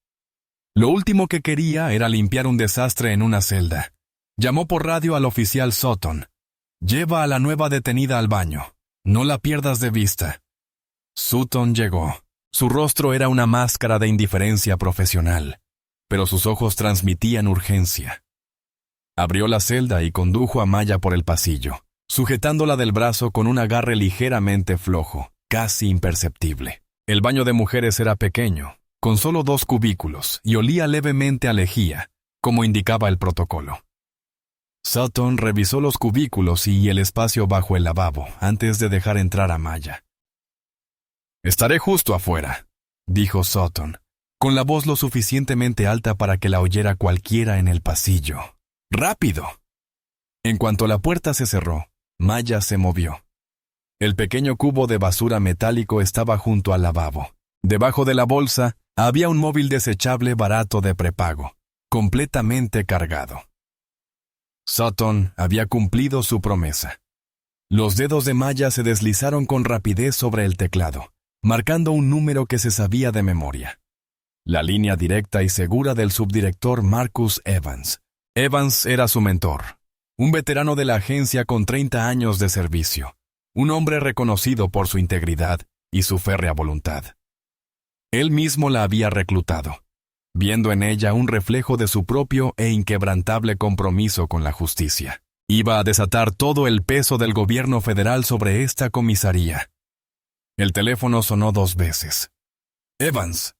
Lo último que quería era limpiar un desastre en una celda. Llamó por radio al oficial Sutton. Lleva a la nueva detenida al baño. No la pierdas de vista. Sutton llegó. Su rostro era una máscara de indiferencia profesional, pero sus ojos transmitían urgencia. Abrió la celda y condujo a Maya por el pasillo, sujetándola del brazo con un agarre ligeramente flojo, casi imperceptible. El baño de mujeres era pequeño, con solo 2 cubículos, y olía levemente a lejía, como indicaba el protocolo. Sutton revisó los cubículos y el espacio bajo el lavabo antes de dejar entrar a Maya. «Estaré justo afuera», dijo Sutton, con la voz lo suficientemente alta para que la oyera cualquiera en el pasillo. «¡Rápido!». En cuanto la puerta se cerró, Maya se movió. El pequeño cubo de basura metálico estaba junto al lavabo. Debajo de la bolsa había un móvil desechable barato de prepago, completamente cargado. Sutton había cumplido su promesa. Los dedos de Maya se deslizaron con rapidez sobre el teclado, marcando un número que se sabía de memoria. La línea directa y segura del subdirector Marcus Evans. Evans era su mentor, un veterano de la agencia con 30 años de servicio, un hombre reconocido por su integridad y su férrea voluntad. Él mismo la había reclutado, viendo en ella un reflejo de su propio e inquebrantable compromiso con la justicia. Iba a desatar todo el peso del gobierno federal sobre esta comisaría. El teléfono sonó 2 veces. «Evans»,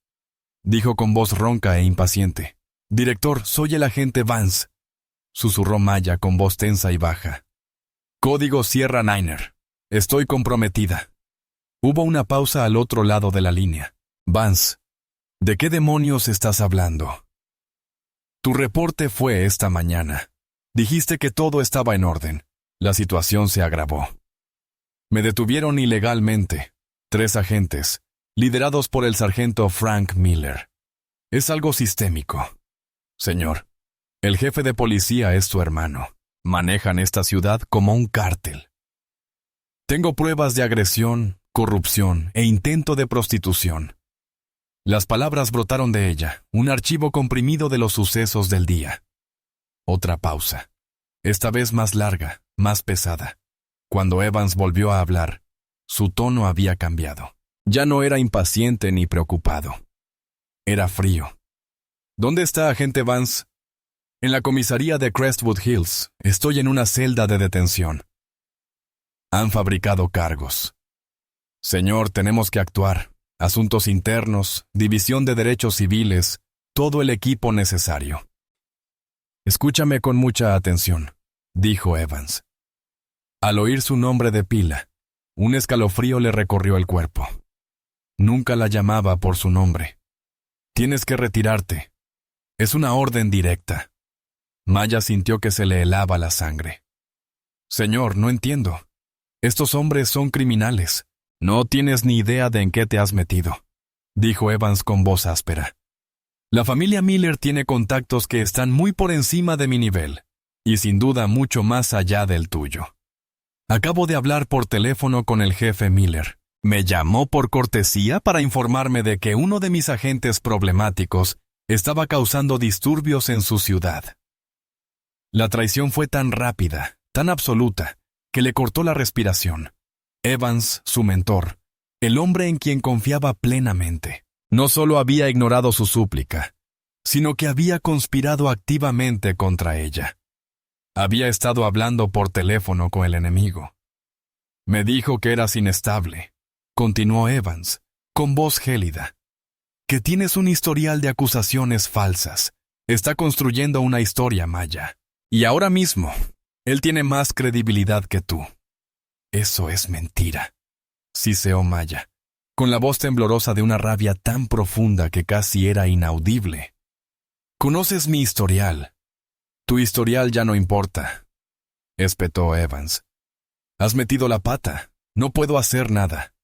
dijo con voz ronca e impaciente. «Director, soy el agente Vance», susurró Maya con voz tensa y baja. «Código Sierra Niner. Estoy comprometida». Hubo una pausa al otro lado de la línea. «Vance, ¿de qué demonios estás hablando?» «Tu reporte fue esta mañana. Dijiste que todo estaba en orden. La situación se agravó. Me detuvieron ilegalmente. 3 agentes, liderados por el sargento Frank Miller. Es algo sistémico. Señor, el jefe de policía es tu hermano. Manejan esta ciudad como un cártel. Tengo pruebas de agresión, corrupción e intento de prostitución». Las palabras brotaron de ella, un archivo comprimido de los sucesos del día. Otra pausa, esta vez más larga, más pesada. Cuando Evans volvió a hablar, su tono había cambiado. Ya no era impaciente ni preocupado. Era frío. «¿Dónde está, agente Vance?» «En la comisaría de Crestwood Hills. Estoy en una celda de detención». «Han fabricado cargos». «Señor, tenemos que actuar. Asuntos internos, división de derechos civiles, todo el equipo necesario». «Escúchame con mucha atención», dijo Evans. Al oír su nombre de pila, un escalofrío le recorrió el cuerpo. Nunca la llamaba por su nombre. «Tienes que retirarte. Es una orden directa». Maya sintió que se le helaba la sangre. «Señor, no entiendo. Estos hombres son criminales. No tienes ni idea de en qué te has metido», dijo Evans con voz áspera. La familia Miller tiene contactos que están muy por encima de mi nivel, y sin duda mucho más allá del tuyo. Acabo de hablar por teléfono con el jefe Miller. Me llamó por cortesía para informarme de que uno de mis agentes problemáticos estaba causando disturbios en su ciudad. La traición fue tan rápida, tan absoluta, que le cortó la respiración. Evans, su mentor, el hombre en quien confiaba plenamente, no solo había ignorado su súplica, sino que había conspirado activamente contra ella. Había estado hablando por teléfono con el enemigo. Me dijo que eras inestable, continuó Evans, con voz gélida, que tienes un historial de acusaciones falsas. Está construyendo una historia maya. Y ahora mismo, él tiene más credibilidad que tú. Eso es mentira, siseó Maya, con la voz temblorosa de una rabia tan profunda que casi era inaudible. Conoces mi historial. Tu historial ya no importa, espetó Evans. Has metido la pata. No puedo hacer nada.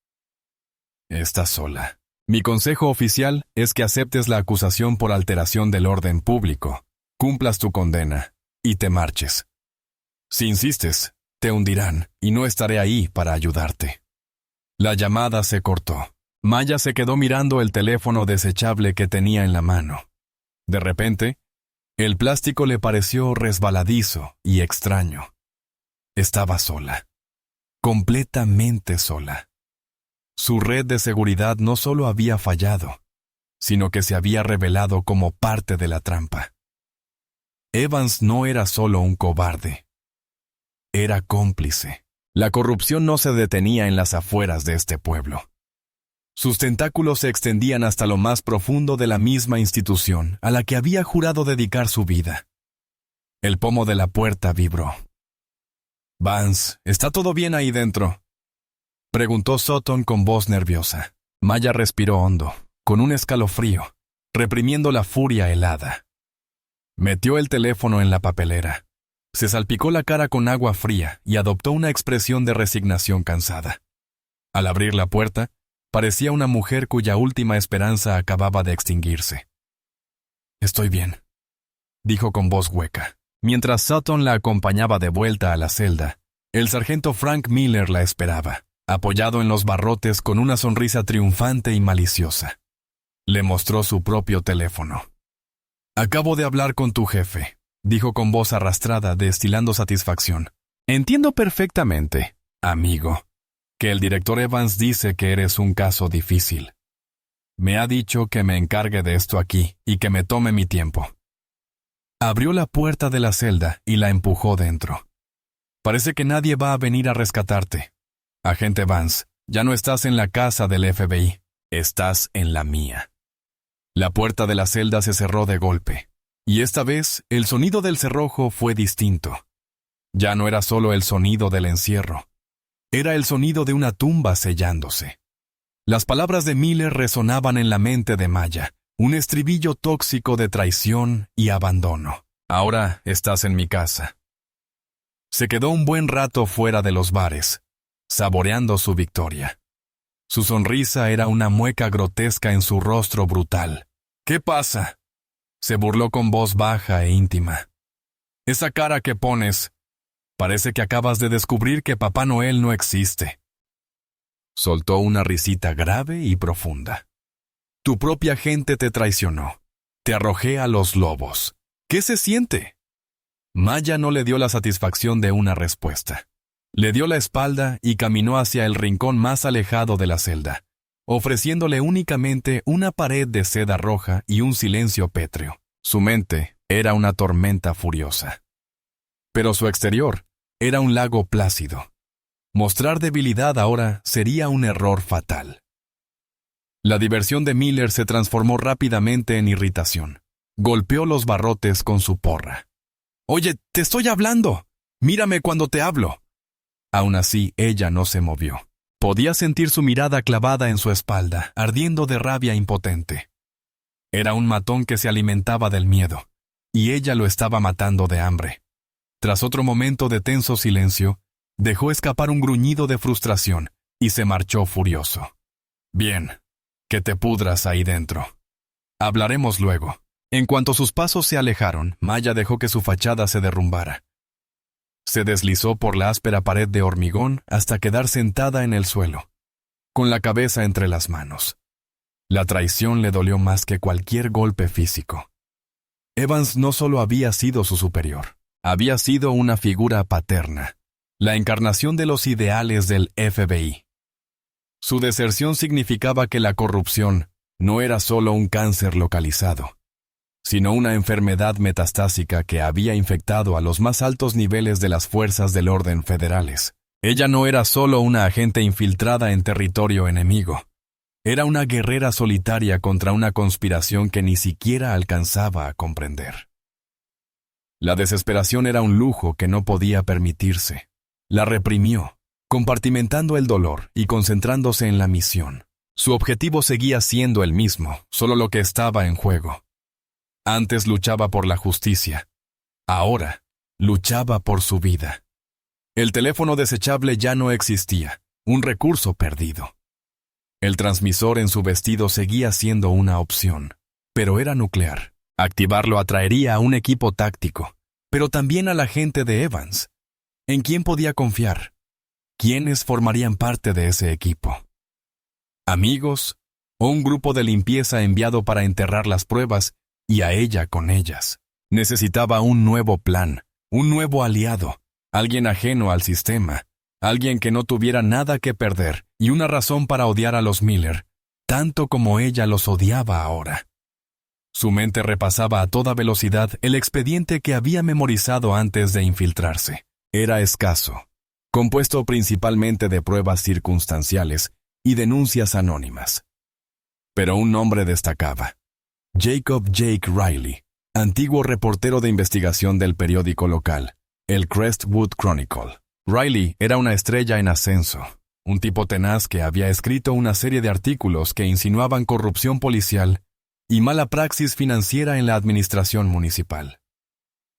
Estás sola. Mi consejo oficial es que aceptes la acusación por alteración del orden público, cumplas tu condena y te marches. Si insistes, te hundirán y no estaré ahí para ayudarte. La llamada se cortó. Maya se quedó mirando el teléfono desechable que tenía en la mano. De repente, el plástico le pareció resbaladizo y extraño. Estaba sola. Completamente sola. Su red de seguridad no solo había fallado, sino que se había revelado como parte de la trampa. Evans no era solo un cobarde. Era cómplice. La corrupción no se detenía en las afueras de este pueblo. Sus tentáculos se extendían hasta lo más profundo de la misma institución a la que había jurado dedicar su vida. El pomo de la puerta vibró. «Vance, ¿está todo bien ahí dentro?», preguntó Sutton con voz nerviosa. Maya respiró hondo, con un escalofrío, reprimiendo la furia helada. Metió el teléfono en la papelera. Se salpicó la cara con agua fría y adoptó una expresión de resignación cansada. Al abrir la puerta, parecía una mujer cuya última esperanza acababa de extinguirse. «Estoy bien», dijo con voz hueca. Mientras Sutton la acompañaba de vuelta a la celda, el sargento Frank Miller la esperaba, apoyado en los barrotes con una sonrisa triunfante y maliciosa. Le mostró su propio teléfono. «Acabo de hablar con tu jefe», dijo con voz arrastrada, destilando satisfacción. «Entiendo perfectamente, amigo, que el director Evans dice que eres un caso difícil. Me ha dicho que me encargue de esto aquí y que me tome mi tiempo». Abrió la puerta de la celda y la empujó dentro. «Parece que nadie va a venir a rescatarte. Agente Vance, ya no estás en la casa del FBI, estás en la mía». La puerta de la celda se cerró de golpe, y esta vez el sonido del cerrojo fue distinto. Ya no era solo el sonido del encierro, era el sonido de una tumba sellándose. Las palabras de Miller resonaban en la mente de Maya, un estribillo tóxico de traición y abandono. «Ahora estás en mi casa». Se quedó un buen rato fuera de los bares, saboreando su victoria. Su sonrisa era una mueca grotesca en su rostro brutal. «¿Qué pasa?», se burló con voz baja e íntima. «Esa cara que pones, parece que acabas de descubrir que Papá Noel no existe». Soltó una risita grave y profunda. «Tu propia gente te traicionó. Te arrojé a los lobos. ¿Qué se siente?». Maya no le dio la satisfacción de una respuesta. Le dio la espalda y caminó hacia el rincón más alejado de la celda, ofreciéndole únicamente una pared de seda roja y un silencio pétreo. Su mente era una tormenta furiosa. Pero su exterior era un lago plácido. Mostrar debilidad ahora sería un error fatal. La diversión de Miller se transformó rápidamente en irritación. Golpeó los barrotes con su porra. «Oye, te estoy hablando. Mírame cuando te hablo». Aún así, ella no se movió. Podía sentir su mirada clavada en su espalda, ardiendo de rabia impotente. Era un matón que se alimentaba del miedo, y ella lo estaba matando de hambre. Tras otro momento de tenso silencio, dejó escapar un gruñido de frustración y se marchó furioso. «Bien, que te pudras ahí dentro». Hablaremos luego. En cuanto sus pasos se alejaron, Maya dejó que su fachada se derrumbara. Se deslizó por la áspera pared de hormigón hasta quedar sentada en el suelo, con la cabeza entre las manos. La traición le dolió más que cualquier golpe físico. Evans no solo había sido su superior, había sido una figura paterna, la encarnación de los ideales del FBI. Su deserción significaba que la corrupción no era solo un cáncer localizado, sino una enfermedad metastásica que había infectado a los más altos niveles de las fuerzas del orden federales. Ella no era solo una agente infiltrada en territorio enemigo. Era una guerrera solitaria contra una conspiración que ni siquiera alcanzaba a comprender. La desesperación era un lujo que no podía permitirse. La reprimió, compartimentando el dolor y concentrándose en la misión. Su objetivo seguía siendo el mismo, solo lo que estaba en juego. Antes luchaba por la justicia. Ahora, luchaba por su vida. El teléfono desechable ya no existía, un recurso perdido. El transmisor en su vestido seguía siendo una opción, pero era nuclear. Activarlo atraería a un equipo táctico, pero también a la gente de Evans. ¿En quién podía confiar? ¿Quiénes formarían parte de ese equipo? ¿Amigos? ¿O un grupo de limpieza enviado para enterrar las pruebas y a ella con ellas? Necesitaba un nuevo plan, un nuevo aliado, alguien ajeno al sistema, alguien que no tuviera nada que perder y una razón para odiar a los Miller, tanto como ella los odiaba ahora. Su mente repasaba a toda velocidad el expediente que había memorizado antes de infiltrarse. Era escaso, compuesto principalmente de pruebas circunstanciales y denuncias anónimas. Pero un nombre destacaba: Jacob Jake Riley, antiguo reportero de investigación del periódico local, el Crestwood Chronicle. Riley era una estrella en ascenso, un tipo tenaz que había escrito una serie de artículos que insinuaban corrupción policial y mala praxis financiera en la administración municipal.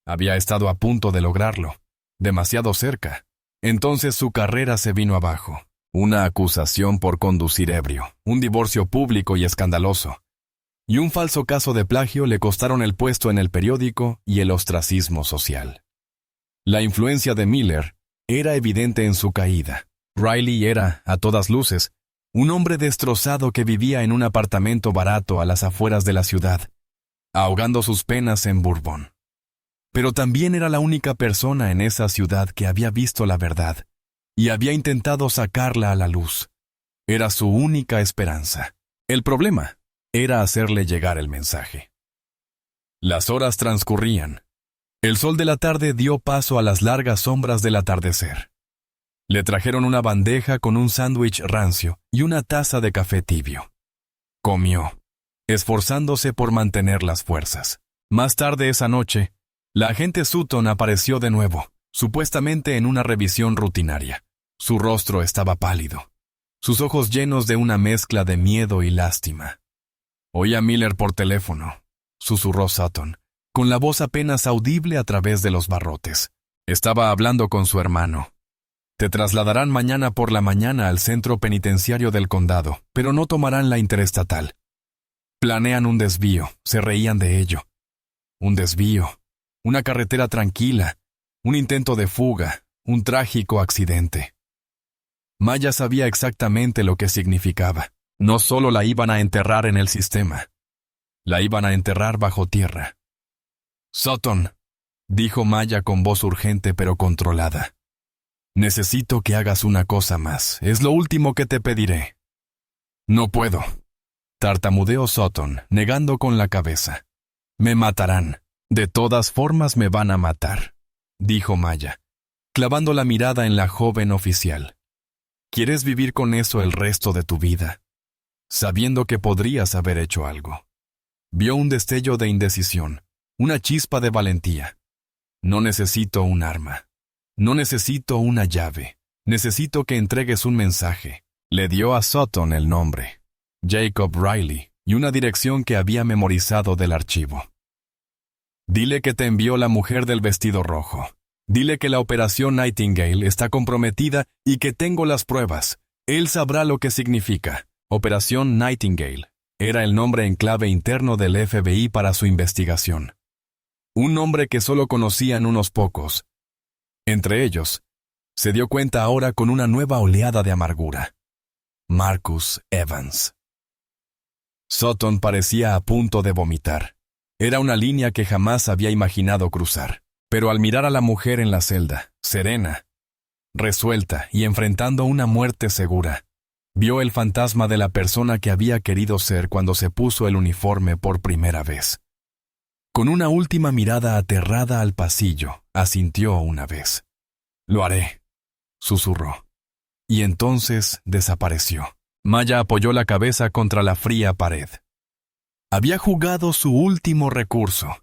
Había estado a punto de lograrlo, demasiado cerca. Entonces su carrera se vino abajo. Una acusación por conducir ebrio, un divorcio público y escandaloso, y un falso caso de plagio le costaron el puesto en el periódico y el ostracismo social. La influencia de Miller era evidente en su caída. Riley era, a todas luces, un hombre destrozado que vivía en un apartamento barato a las afueras de la ciudad, ahogando sus penas en bourbon. Pero también era la única persona en esa ciudad que había visto la verdad y había intentado sacarla a la luz. Era su única esperanza. El problema era hacerle llegar el mensaje. Las horas transcurrían. El sol de la tarde dio paso a las largas sombras del atardecer. Le trajeron una bandeja con un sándwich rancio y una taza de café tibio. Comió, esforzándose por mantener las fuerzas. Más tarde esa noche, la agente Sutton apareció de nuevo, supuestamente en una revisión rutinaria. Su rostro estaba pálido, sus ojos llenos de una mezcla de miedo y lástima. Oí a Miller por teléfono, susurró Sutton, con la voz apenas audible a través de los barrotes. Estaba hablando con su hermano. Te trasladarán mañana por la mañana al centro penitenciario del condado, pero no tomarán la interestatal. Planean un desvío, se reían de ello. Un desvío, una carretera tranquila, un intento de fuga, un trágico accidente. Maya sabía exactamente lo que significaba. No solo la iban a enterrar en el sistema, la iban a enterrar bajo tierra. Sutton, dijo Maya con voz urgente pero controlada. Necesito que hagas una cosa más. Es lo último que te pediré. No puedo, tartamudeó Sutton, negando con la cabeza. Me matarán. De todas formas me van a matar, dijo Maya, clavando la mirada en la joven oficial. ¿Quieres vivir con eso el resto de tu vida? Sabiendo que podrías haber hecho algo. Vio un destello de indecisión, una chispa de valentía. No necesito un arma. No necesito una llave. Necesito que entregues un mensaje. Le dio a Sutton el nombre, Jacob Riley, y una dirección que había memorizado del archivo. Dile que te envió la mujer del vestido rojo. Dile que la operación Nightingale está comprometida y que tengo las pruebas. Él sabrá lo que significa. Operación Nightingale. Era el nombre en clave interno del FBI para su investigación. Un nombre que solo conocían unos pocos. Entre ellos, se dio cuenta ahora con una nueva oleada de amargura. Marcus Evans. Sutton parecía a punto de vomitar. Era una línea que jamás había imaginado cruzar. Pero al mirar a la mujer en la celda, serena, resuelta y enfrentando una muerte segura, vio el fantasma de la persona que había querido ser cuando se puso el uniforme por primera vez. Con una última mirada aterrada al pasillo, asintió una vez. «Lo haré», susurró. Y entonces desapareció. Maya apoyó la cabeza contra la fría pared. Había jugado su último recurso.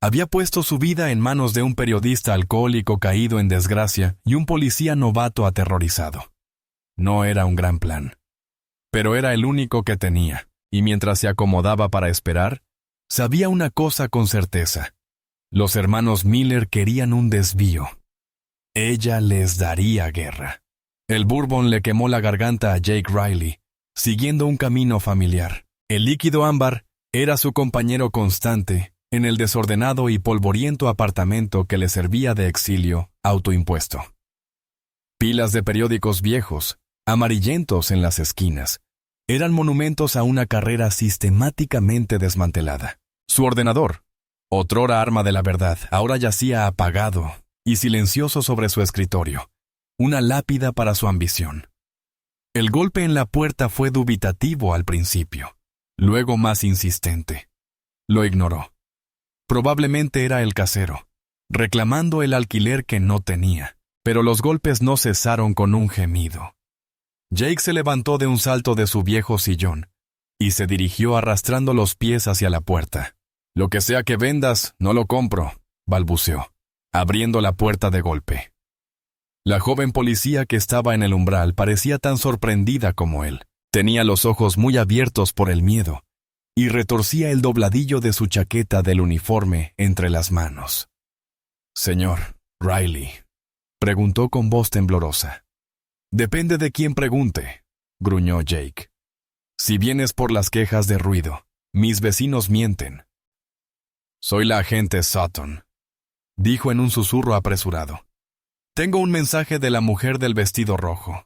Había puesto su vida en manos de un periodista alcohólico caído en desgracia y un policía novato aterrorizado. No era un gran plan. Pero era el único que tenía, y mientras se acomodaba para esperar, sabía una cosa con certeza. Los hermanos Miller querían un desvío. Ella les daría guerra. El bourbon le quemó la garganta a Jake Riley, siguiendo un camino familiar. El líquido ámbar era su compañero constante en el desordenado y polvoriento apartamento que le servía de exilio autoimpuesto. Pilas de periódicos viejos, amarillentos en las esquinas, eran monumentos a una carrera sistemáticamente desmantelada. Su ordenador, otrora arma de la verdad, ahora yacía apagado y silencioso sobre su escritorio, una lápida para su ambición. El golpe en la puerta fue dubitativo al principio, luego más insistente. Lo ignoró. Probablemente era el casero, reclamando el alquiler que no tenía, pero los golpes no cesaron con un gemido. Jake se levantó de un salto de su viejo sillón y se dirigió arrastrando los pies hacia la puerta. «Lo que sea que vendas, no lo compro», balbuceó, abriendo la puerta de golpe. La joven policía que estaba en el umbral parecía tan sorprendida como él. Tenía los ojos muy abiertos por el miedo y retorcía el dobladillo de su chaqueta del uniforme entre las manos. «Señor Riley», preguntó con voz temblorosa. «Depende de quién pregunte», gruñó Jake. «Si vienes por las quejas de ruido, mis vecinos mienten». «Soy la agente Sutton», dijo en un susurro apresurado. «Tengo un mensaje de la mujer del vestido rojo».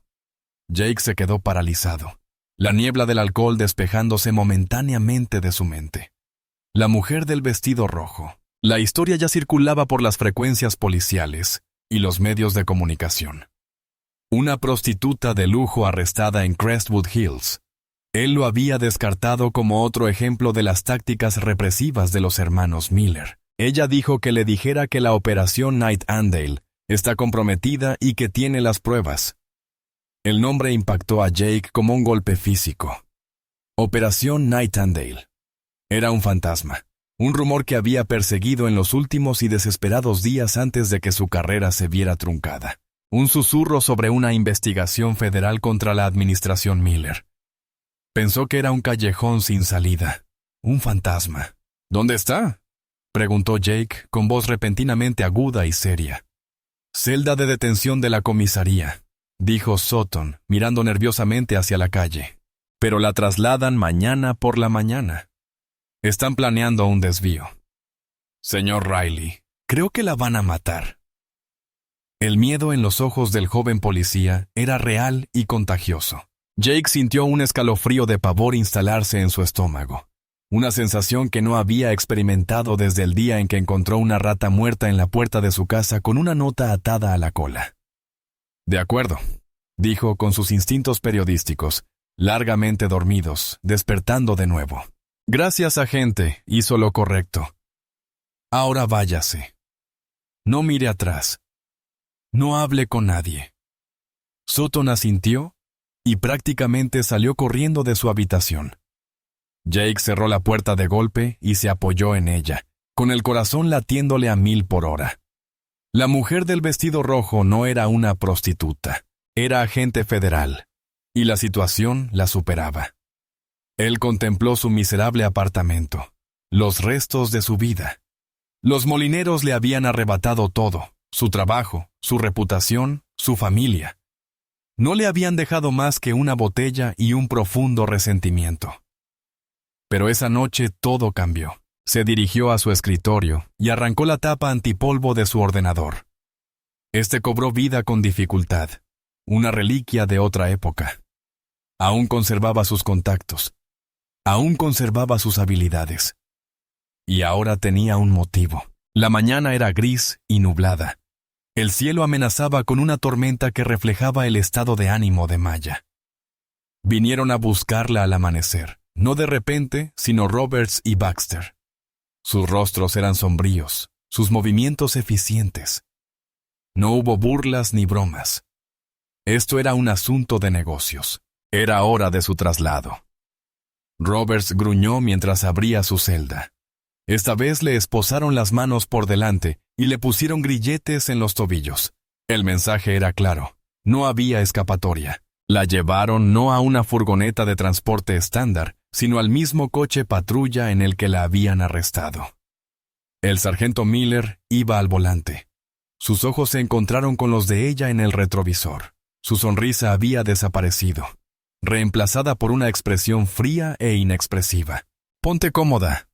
Jake se quedó paralizado, la niebla del alcohol despejándose momentáneamente de su mente. La mujer del vestido rojo. La historia ya circulaba por las frecuencias policiales y los medios de comunicación. Una prostituta de lujo arrestada en Crestwood Hills. Él lo había descartado como otro ejemplo de las tácticas represivas de los hermanos Miller. Ella dijo que le dijera que la operación Nightingale está comprometida y que tiene las pruebas. El nombre impactó a Jake como un golpe físico. Operación Nightingale. Era un fantasma, un rumor que había perseguido en los últimos y desesperados días antes de que su carrera se viera truncada. Un susurro sobre una investigación federal contra la administración Miller. Pensó que era un callejón sin salida, un fantasma. «¿Dónde está?», preguntó Jake con voz repentinamente aguda y seria. «Celda de detención de la comisaría», dijo Sutton, mirando nerviosamente hacia la calle. «Pero la trasladan mañana por la mañana. Están planeando un desvío». «Señor Riley, creo que la van a matar». El miedo en los ojos del joven policía era real y contagioso. Jake sintió un escalofrío de pavor instalarse en su estómago, una sensación que no había experimentado desde el día en que encontró una rata muerta en la puerta de su casa con una nota atada a la cola. «De acuerdo», dijo con sus instintos periodísticos, largamente dormidos, despertando de nuevo. «Gracias, agente, hizo lo correcto. Ahora váyase. No mire atrás. No hable con nadie». Sutton asintió y prácticamente salió corriendo de su habitación. Jake cerró la puerta de golpe y se apoyó en ella, con el corazón latiéndole a 1000 por hora. La mujer del vestido rojo no era una prostituta, era agente federal, y la situación la superaba. Él contempló su miserable apartamento, los restos de su vida. Los molineros le habían arrebatado todo, su trabajo, su reputación, su familia. No le habían dejado más que una botella y un profundo resentimiento. Pero esa noche todo cambió. Se dirigió a su escritorio y arrancó la tapa antipolvo de su ordenador. Este cobró vida con dificultad, una reliquia de otra época. Aún conservaba sus contactos, aún conservaba sus habilidades. Y ahora tenía un motivo. La mañana era gris y nublada. El cielo amenazaba con una tormenta que reflejaba el estado de ánimo de Maya. Vinieron a buscarla al amanecer, no de repente, sino Roberts y Baxter. Sus rostros eran sombríos, sus movimientos eficientes. No hubo burlas ni bromas. Esto era un asunto de negocios. Era hora de su traslado. Roberts gruñó mientras abría su celda. Esta vez le esposaron las manos por delante y le pusieron grilletes en los tobillos. El mensaje era claro. No había escapatoria. La llevaron no a una furgoneta de transporte estándar, sino al mismo coche patrulla en el que la habían arrestado. El sargento Miller iba al volante. Sus ojos se encontraron con los de ella en el retrovisor. Su sonrisa había desaparecido, reemplazada por una expresión fría e inexpresiva. «Ponte cómoda»,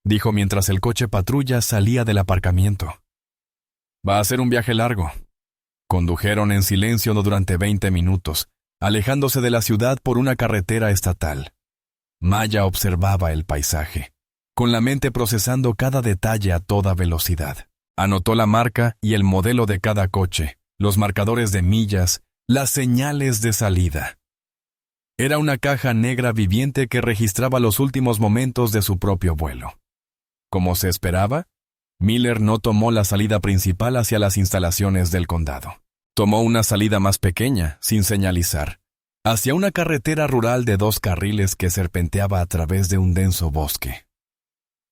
dijo mientras el coche patrulla salía del aparcamiento. «Va a ser un viaje largo». Condujeron en silencio durante 20 minutos, alejándose de la ciudad por una carretera estatal. Maya observaba el paisaje, con la mente procesando cada detalle a toda velocidad. Anotó la marca y el modelo de cada coche, los marcadores de millas, las señales de salida. Era una caja negra viviente que registraba los últimos momentos de su propio vuelo. Como se esperaba, Miller no tomó la salida principal hacia las instalaciones del condado. Tomó una salida más pequeña, sin señalizar, hacia una carretera rural de 2 carriles que serpenteaba a través de un denso bosque.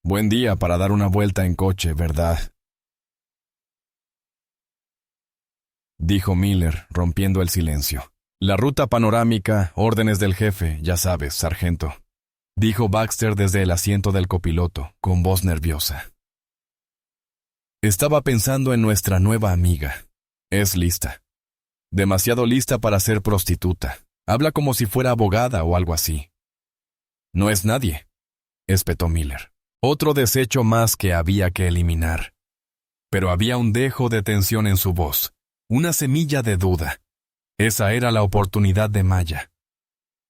Buen día para dar una vuelta en coche, ¿verdad?, dijo Miller, rompiendo el silencio. La ruta panorámica, órdenes del jefe, ya sabes, sargento, dijo Baxter desde el asiento del copiloto, con voz nerviosa. Estaba pensando en nuestra nueva amiga. Es lista. Demasiado lista para ser prostituta. Habla como si fuera abogada o algo así. No es nadie, espetó Miller. Otro desecho más que había que eliminar. Pero había un dejo de tensión en su voz, una semilla de duda. Esa era la oportunidad de Maya.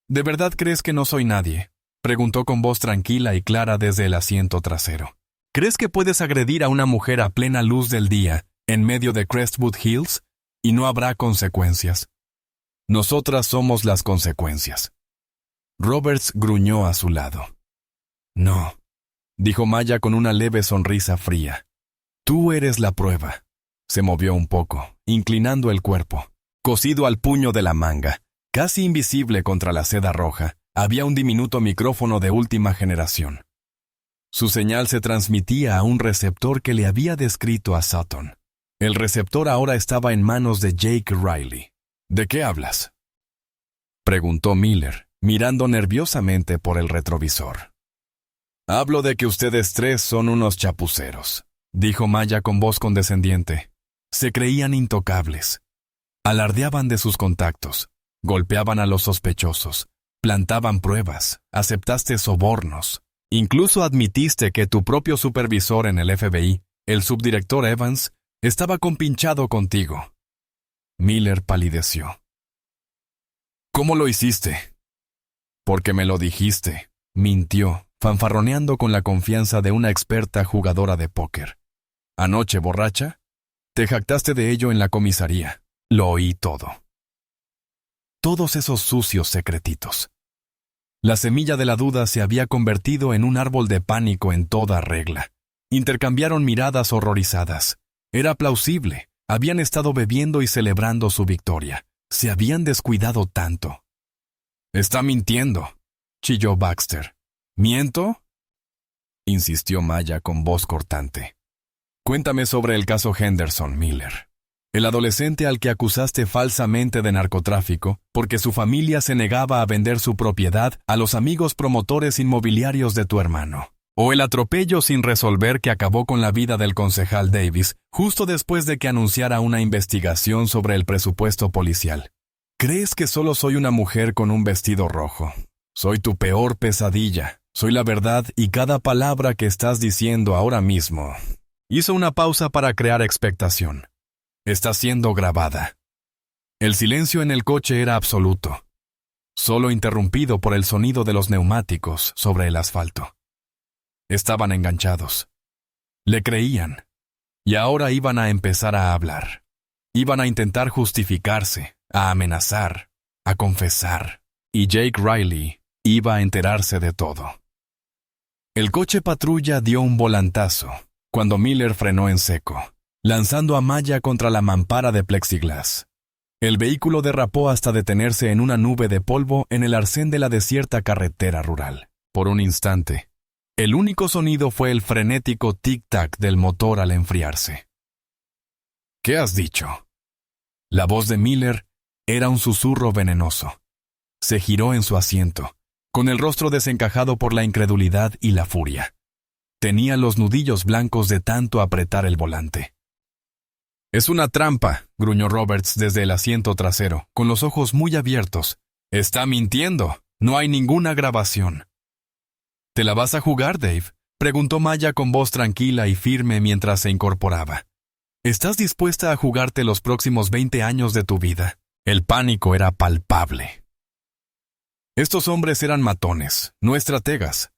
¿De verdad crees que no soy nadie?, preguntó con voz tranquila y clara desde el asiento trasero. ¿Crees que puedes agredir a una mujer a plena luz del día, en medio de Crestwood Hills, y no habrá consecuencias? Nosotras somos las consecuencias. Roberts gruñó a su lado. No, dijo Maya con una leve sonrisa fría. Tú eres la prueba. Se movió un poco, inclinando el cuerpo. Cosido al puño de la manga, casi invisible contra la seda roja, había un diminuto micrófono de última generación. Su señal se transmitía a un receptor que le había descrito a Sutton. El receptor ahora estaba en manos de Jake Riley. ¿De qué hablas?, preguntó Miller, mirando nerviosamente por el retrovisor. Hablo de que ustedes 3 son unos chapuceros, dijo Maya con voz condescendiente. Se creían intocables. Alardeaban de sus contactos, golpeaban a los sospechosos, plantaban pruebas, aceptaste sobornos. Incluso admitiste que tu propio supervisor en el FBI, el subdirector Evans, estaba compinchado contigo. Miller palideció. ¿Cómo lo hiciste? Porque me lo dijiste, mintió, fanfarroneando con la confianza de una experta jugadora de póker. Anoche, borracha, te jactaste de ello en la comisaría. Lo oí todo. Todos esos sucios secretitos. La semilla de la duda se había convertido en un árbol de pánico en toda regla. Intercambiaron miradas horrorizadas. Era plausible. Habían estado bebiendo y celebrando su victoria. Se habían descuidado tanto. «Está mintiendo», chilló Baxter. «¿Miento?», insistió Maya con voz cortante. «Cuéntame sobre el caso Henderson, Miller. El adolescente al que acusaste falsamente de narcotráfico porque su familia se negaba a vender su propiedad a los amigos promotores inmobiliarios de tu hermano. O el atropello sin resolver que acabó con la vida del concejal Davis justo después de que anunciara una investigación sobre el presupuesto policial. ¿Crees que solo soy una mujer con un vestido rojo? Soy tu peor pesadilla, Soy la verdad y cada palabra que estás diciendo ahora mismo. Hizo una pausa para crear expectación. Está siendo grabada. El silencio en el coche era absoluto, solo interrumpido por el sonido de los neumáticos sobre el asfalto. Estaban enganchados. Le creían. Y ahora iban a empezar a hablar. Iban a intentar justificarse, a amenazar, a confesar. Y Jake Riley iba a enterarse de todo. El coche patrulla dio un volantazo cuando Miller frenó en seco, lanzando a Maya contra la mampara de plexiglas. El vehículo derrapó hasta detenerse en una nube de polvo en el arcén de la desierta carretera rural. Por un instante, el único sonido fue el frenético tic-tac del motor al enfriarse. ¿Qué has dicho? La voz de Miller era un susurro venenoso. Se giró en su asiento, con el rostro desencajado por la incredulidad y la furia. Tenía los nudillos blancos de tanto apretar el volante. «Es una trampa», gruñó Roberts desde el asiento trasero, con los ojos muy abiertos. «Está mintiendo. No hay ninguna grabación». «¿Te la vas a jugar, Dave?», preguntó Maya con voz tranquila y firme mientras se incorporaba. «¿Estás dispuesta a jugarte los próximos 20 años de tu vida?». El pánico era palpable. Estos hombres eran matones, no estrategas.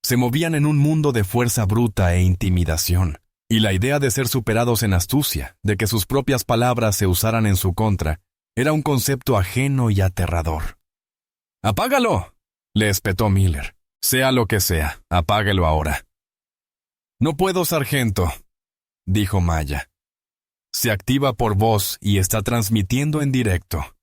Se movían en un mundo de fuerza bruta e intimidación, y la idea de ser superados en astucia, de que sus propias palabras se usaran en su contra, era un concepto ajeno y aterrador. «¡Apágalo!», le espetó Miller. «Sea lo que sea, apáguelo ahora». «No puedo, sargento», dijo Maya. «Se activa por voz y está transmitiendo en directo.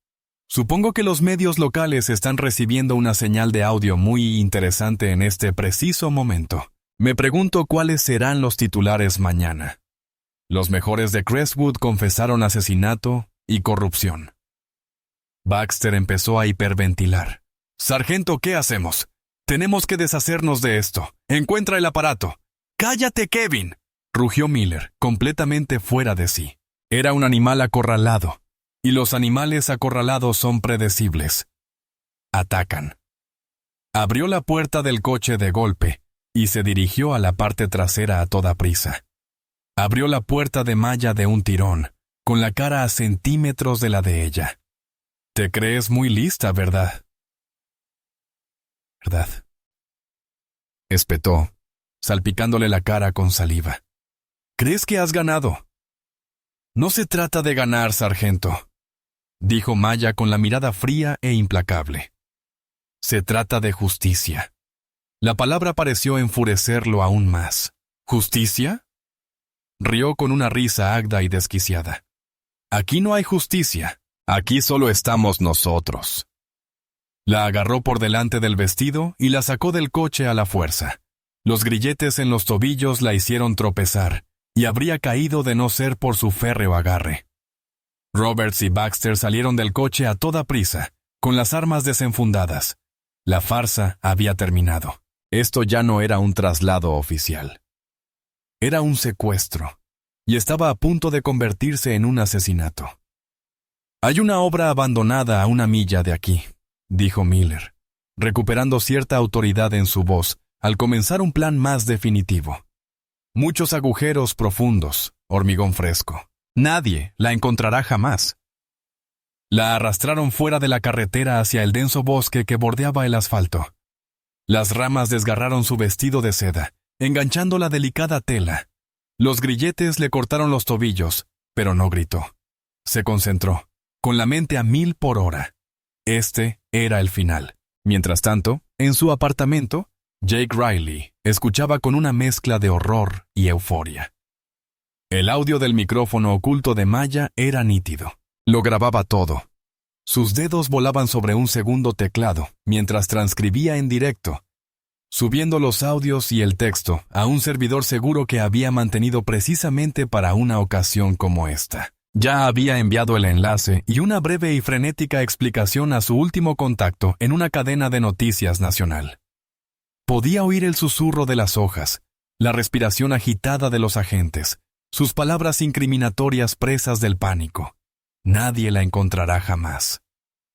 Supongo que los medios locales están recibiendo una señal de audio muy interesante en este preciso momento. Me pregunto cuáles serán los titulares mañana. Los mejores de Crestwood confesaron asesinato y corrupción». Baxter empezó a hiperventilar. «Sargento, ¿qué hacemos? Tenemos que deshacernos de esto. Encuentra el aparato». «¡Cállate, Kevin!», rugió Miller, completamente fuera de sí. Era un animal acorralado, y los animales acorralados son predecibles. Atacan. Abrió la puerta del coche de golpe y se dirigió a la parte trasera a toda prisa. Abrió la puerta de Maya de un tirón, con la cara a centímetros de la de ella. «Te crees muy lista, ¿verdad?». «¿Verdad?», espetó, salpicándole la cara con saliva. «¿Crees que has ganado?». «No se trata de ganar, sargento», dijo Maya con la mirada fría e implacable. «Se trata de justicia». La palabra pareció enfurecerlo aún más. «¿Justicia?». Rió con una risa agda y desquiciada. «Aquí no hay justicia. Aquí solo estamos nosotros». La agarró por delante del vestido y la sacó del coche a la fuerza. Los grilletes en los tobillos la hicieron tropezar, y habría caído de no ser por su férreo agarre. Roberts y Baxter salieron del coche a toda prisa, con las armas desenfundadas. La farsa había terminado. Esto ya no era un traslado oficial. Era un secuestro, y estaba a punto de convertirse en un asesinato. «Hay una obra abandonada a 1 milla de aquí», dijo Miller, recuperando cierta autoridad en su voz al comenzar un plan más definitivo. «Muchos agujeros profundos, hormigón fresco. Nadie la encontrará jamás». La arrastraron fuera de la carretera hacia el denso bosque que bordeaba el asfalto. Las ramas desgarraron su vestido de seda, enganchando la delicada tela. Los grilletes le cortaron los tobillos, pero no gritó. Se concentró, con la mente a 1000 por hora. Este era el final. Mientras tanto, en su apartamento, Jake Riley escuchaba con una mezcla de horror y euforia. El audio del micrófono oculto de Maya era nítido. Lo grababa todo. Sus dedos volaban sobre un segundo teclado mientras transcribía en directo, subiendo los audios y el texto a un servidor seguro que había mantenido precisamente para una ocasión como esta. Ya había enviado el enlace y una breve y frenética explicación a su último contacto en una cadena de noticias nacional. Podía oír el susurro de las hojas, la respiración agitada de los agentes, sus palabras incriminatorias presas del pánico. Nadie la encontrará jamás.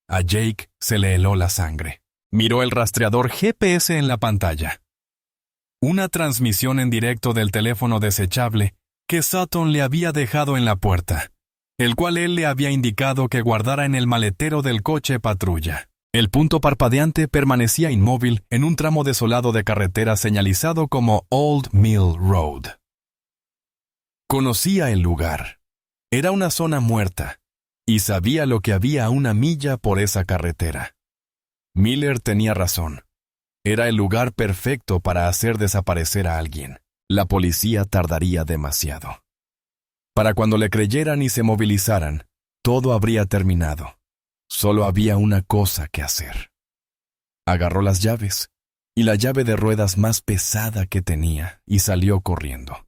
A Jake se le heló la sangre. Miró el rastreador GPS en la pantalla. una transmisión en directo del teléfono desechable que Sutton le había dejado en la puerta, el cual él le había indicado que guardara en el maletero del coche patrulla. El punto parpadeante permanecía inmóvil en un tramo desolado de carretera señalizado como Old Mill Road. Conocía el lugar. Era una zona muerta, y sabía lo que había a una milla por esa carretera. Miller tenía razón. Era el lugar perfecto para hacer desaparecer a alguien. La policía tardaría demasiado. Para cuando le creyeran y se movilizaran, todo habría terminado. Solo había una cosa que hacer. Agarró las llaves, y la llave de ruedas más pesada que tenía, y salió corriendo.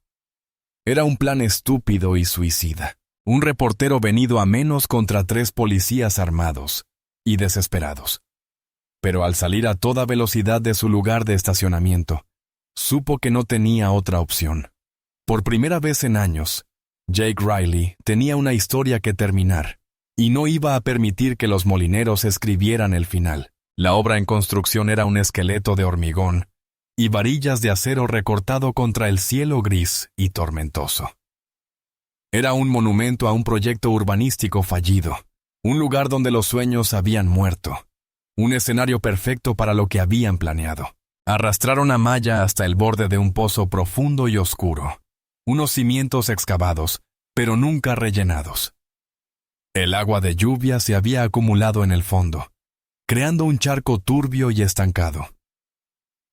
Era un plan estúpido y suicida. Un reportero venido a menos contra 3 policías armados y desesperados. Pero al salir a toda velocidad de su lugar de estacionamiento, supo que no tenía otra opción. Por primera vez en años, Jake Riley tenía una historia que terminar, y no iba a permitir que los molineros escribieran el final. La obra en construcción era un esqueleto de hormigón y varillas de acero recortado contra el cielo gris y tormentoso. Era un monumento a un proyecto urbanístico fallido, un lugar donde los sueños habían muerto, un escenario perfecto para lo que habían planeado. Arrastraron a Maya hasta el borde de un pozo profundo y oscuro, unos cimientos excavados, pero nunca rellenados. El agua de lluvia se había acumulado en el fondo, creando un charco turbio y estancado.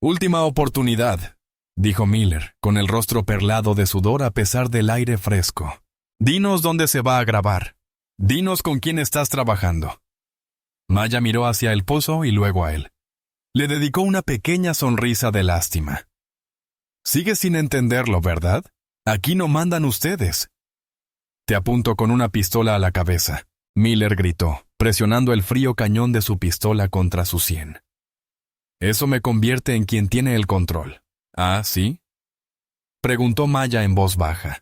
«Última oportunidad», dijo Miller, con el rostro perlado de sudor a pesar del aire fresco. «Dinos dónde se va a grabar. Dinos con quién estás trabajando». Maya miró hacia el pozo y luego a él. Le dedicó una pequeña sonrisa de lástima. «Sigues sin entenderlo, ¿verdad? Aquí no mandan ustedes». «Te apunto con una pistola a la cabeza», Miller gritó, presionando el frío cañón de su pistola contra su sien. «Eso me convierte en quien tiene el control». «¿Ah, sí?», preguntó Maya en voz baja.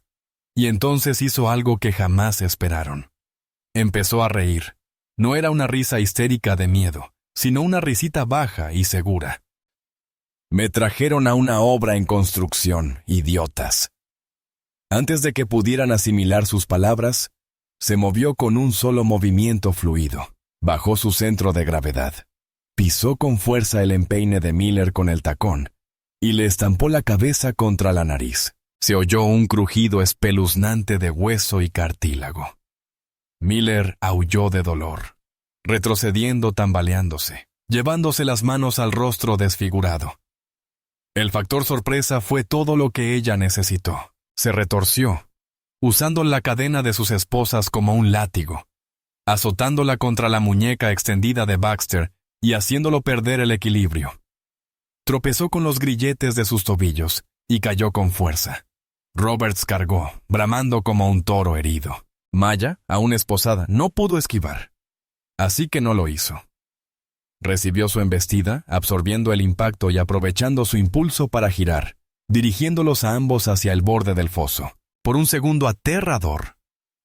Y entonces hizo algo que jamás esperaron. Empezó a reír. No era una risa histérica de miedo, sino una risita baja y segura. «Me trajeron a una obra en construcción, idiotas». Antes de que pudieran asimilar sus palabras, se movió con un solo movimiento fluido. Bajó su centro de gravedad. Pisó con fuerza el empeine de Miller con el tacón y le estampó la cabeza contra la nariz. Se oyó un crujido espeluznante de hueso y cartílago. Miller aulló de dolor, retrocediendo tambaleándose, llevándose las manos al rostro desfigurado. El factor sorpresa fue todo lo que ella necesitó. Se retorció, usando la cadena de sus esposas como un látigo, azotándola contra la muñeca extendida de Baxter y haciéndolo perder el equilibrio. Tropezó con los grilletes de sus tobillos y cayó con fuerza. Roberts cargó, bramando como un toro herido. Maya, aún esposada, no pudo esquivar. Así que no lo hizo. Recibió su embestida, absorbiendo el impacto y aprovechando su impulso para girar, dirigiéndolos a ambos hacia el borde del foso. Por un segundo aterrador,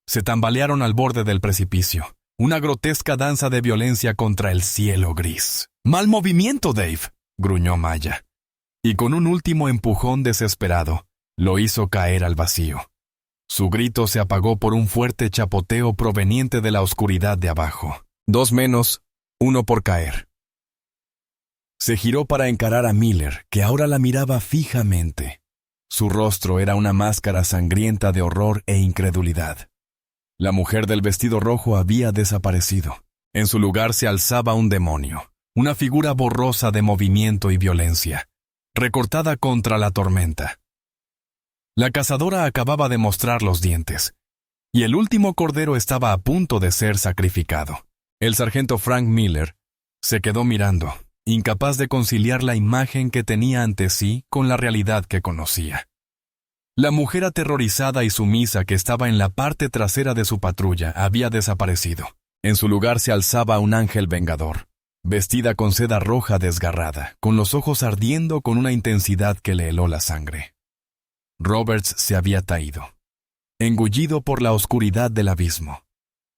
se tambalearon al borde del precipicio, una grotesca danza de violencia contra el cielo gris. «¡Mal movimiento, Dave!», gruñó Maya, y con un último empujón desesperado, lo hizo caer al vacío. Su grito se apagó por un fuerte chapoteo proveniente de la oscuridad de abajo. 2 menos, 1 por caer. Se giró para encarar a Miller, que ahora la miraba fijamente. Su rostro era una máscara sangrienta de horror e incredulidad. La mujer del vestido rojo había desaparecido. En su lugar se alzaba un demonio, una figura borrosa de movimiento y violencia, recortada contra la tormenta. La cazadora acababa de mostrar los dientes, y el último cordero estaba a punto de ser sacrificado. El sargento Frank Miller se quedó mirando, incapaz de conciliar la imagen que tenía ante sí con la realidad que conocía. La mujer aterrorizada y sumisa que estaba en la parte trasera de su patrulla había desaparecido. En su lugar se alzaba un ángel vengador, vestida con seda roja desgarrada, con los ojos ardiendo con una intensidad que le heló la sangre. Roberts se había taído, engullido por la oscuridad del abismo.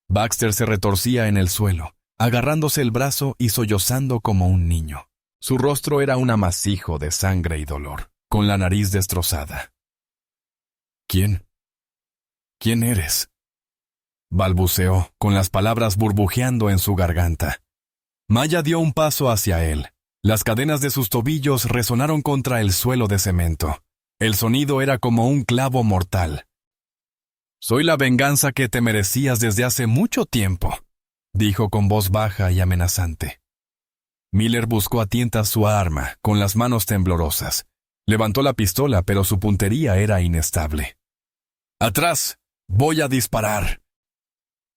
Baxter se retorcía en el suelo, agarrándose el brazo y sollozando como un niño. Su rostro era un amasijo de sangre y dolor. con la nariz destrozada. ¿Quién eres?, balbuceó, con las palabras burbujeando en su garganta. Maya dio un paso hacia él. Las cadenas de sus tobillos resonaron contra el suelo de cemento. El sonido era como un clavo mortal. «Soy la venganza que te merecías desde hace mucho tiempo», dijo con voz baja y amenazante. Miller buscó a tientas su arma, con las manos temblorosas. Levantó la pistola, pero su puntería era inestable. «¡Atrás! Voy a disparar!»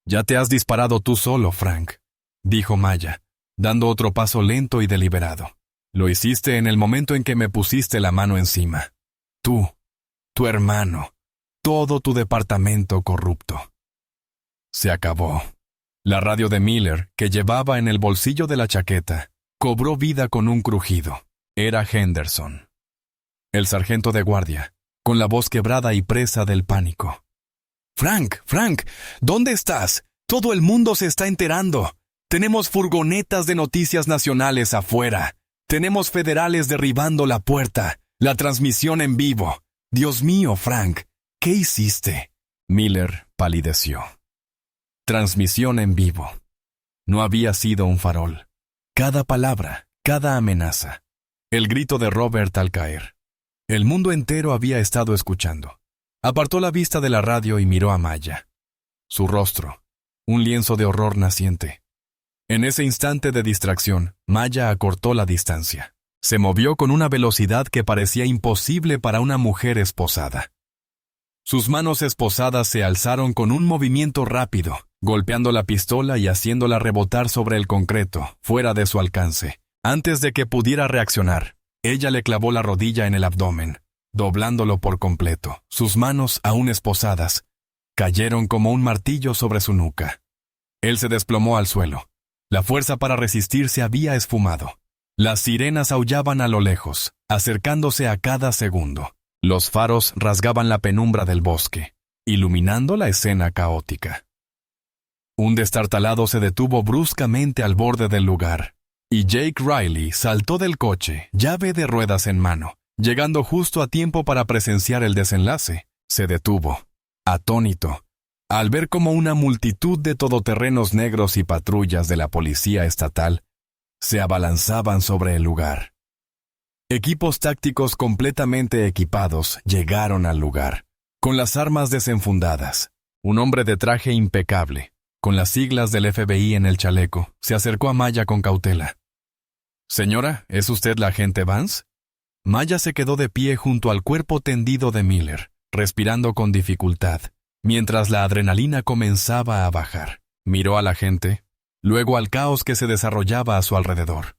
«Ya te has disparado tú solo, Frank», dijo Maya, dando otro paso lento y deliberado. «Lo hiciste en el momento en que me pusiste la mano encima. Tú, tu hermano, todo tu departamento corrupto». Se acabó. La radio de Miller, que llevaba en el bolsillo de la chaqueta, cobró vida con un crujido. Era Henderson, el sargento de guardia, con la voz quebrada y presa del pánico. Frank, ¿dónde estás? Todo el mundo se está enterando. Tenemos furgonetas de noticias nacionales afuera. Tenemos federales derribando la puerta. La transmisión en vivo. Dios mío, Frank, ¿qué hiciste?». Miller palideció. Transmisión en vivo. No había sido un farol. Cada palabra, cada amenaza. El grito de Robert al caer. El mundo entero había estado escuchando. Apartó la vista de la radio y miró a Maya. Su rostro, un lienzo de horror naciente. En ese instante de distracción, Maya acortó la distancia. Se movió con una velocidad que parecía imposible para una mujer esposada. Sus manos esposadas se alzaron con un movimiento rápido, golpeando la pistola y haciéndola rebotar sobre el concreto, fuera de su alcance. Antes de que pudiera reaccionar, ella le clavó la rodilla en el abdomen, doblándolo por completo. Sus manos, aún esposadas, cayeron como un martillo sobre su nuca. Él se desplomó al suelo. La fuerza para resistir se había esfumado. Las sirenas aullaban a lo lejos, acercándose a cada segundo. Los faros rasgaban la penumbra del bosque, iluminando la escena caótica. Un destartalado se detuvo bruscamente al borde del lugar, y Jake Riley saltó del coche, llave de ruedas en mano. Llegando justo a tiempo para presenciar el desenlace, se detuvo, atónito, al ver cómo una multitud de todoterrenos negros y patrullas de la policía estatal se abalanzaban sobre el lugar. Equipos tácticos completamente equipados llegaron al lugar, con las armas desenfundadas. Un hombre de traje impecable, con las siglas del FBI en el chaleco, se acercó a Maya con cautela. «Señora, ¿es usted la agente Vance?». Maya se quedó de pie junto al cuerpo tendido de Miller, respirando con dificultad, mientras la adrenalina comenzaba a bajar. Miró a la gente, luego al caos que se desarrollaba a su alrededor.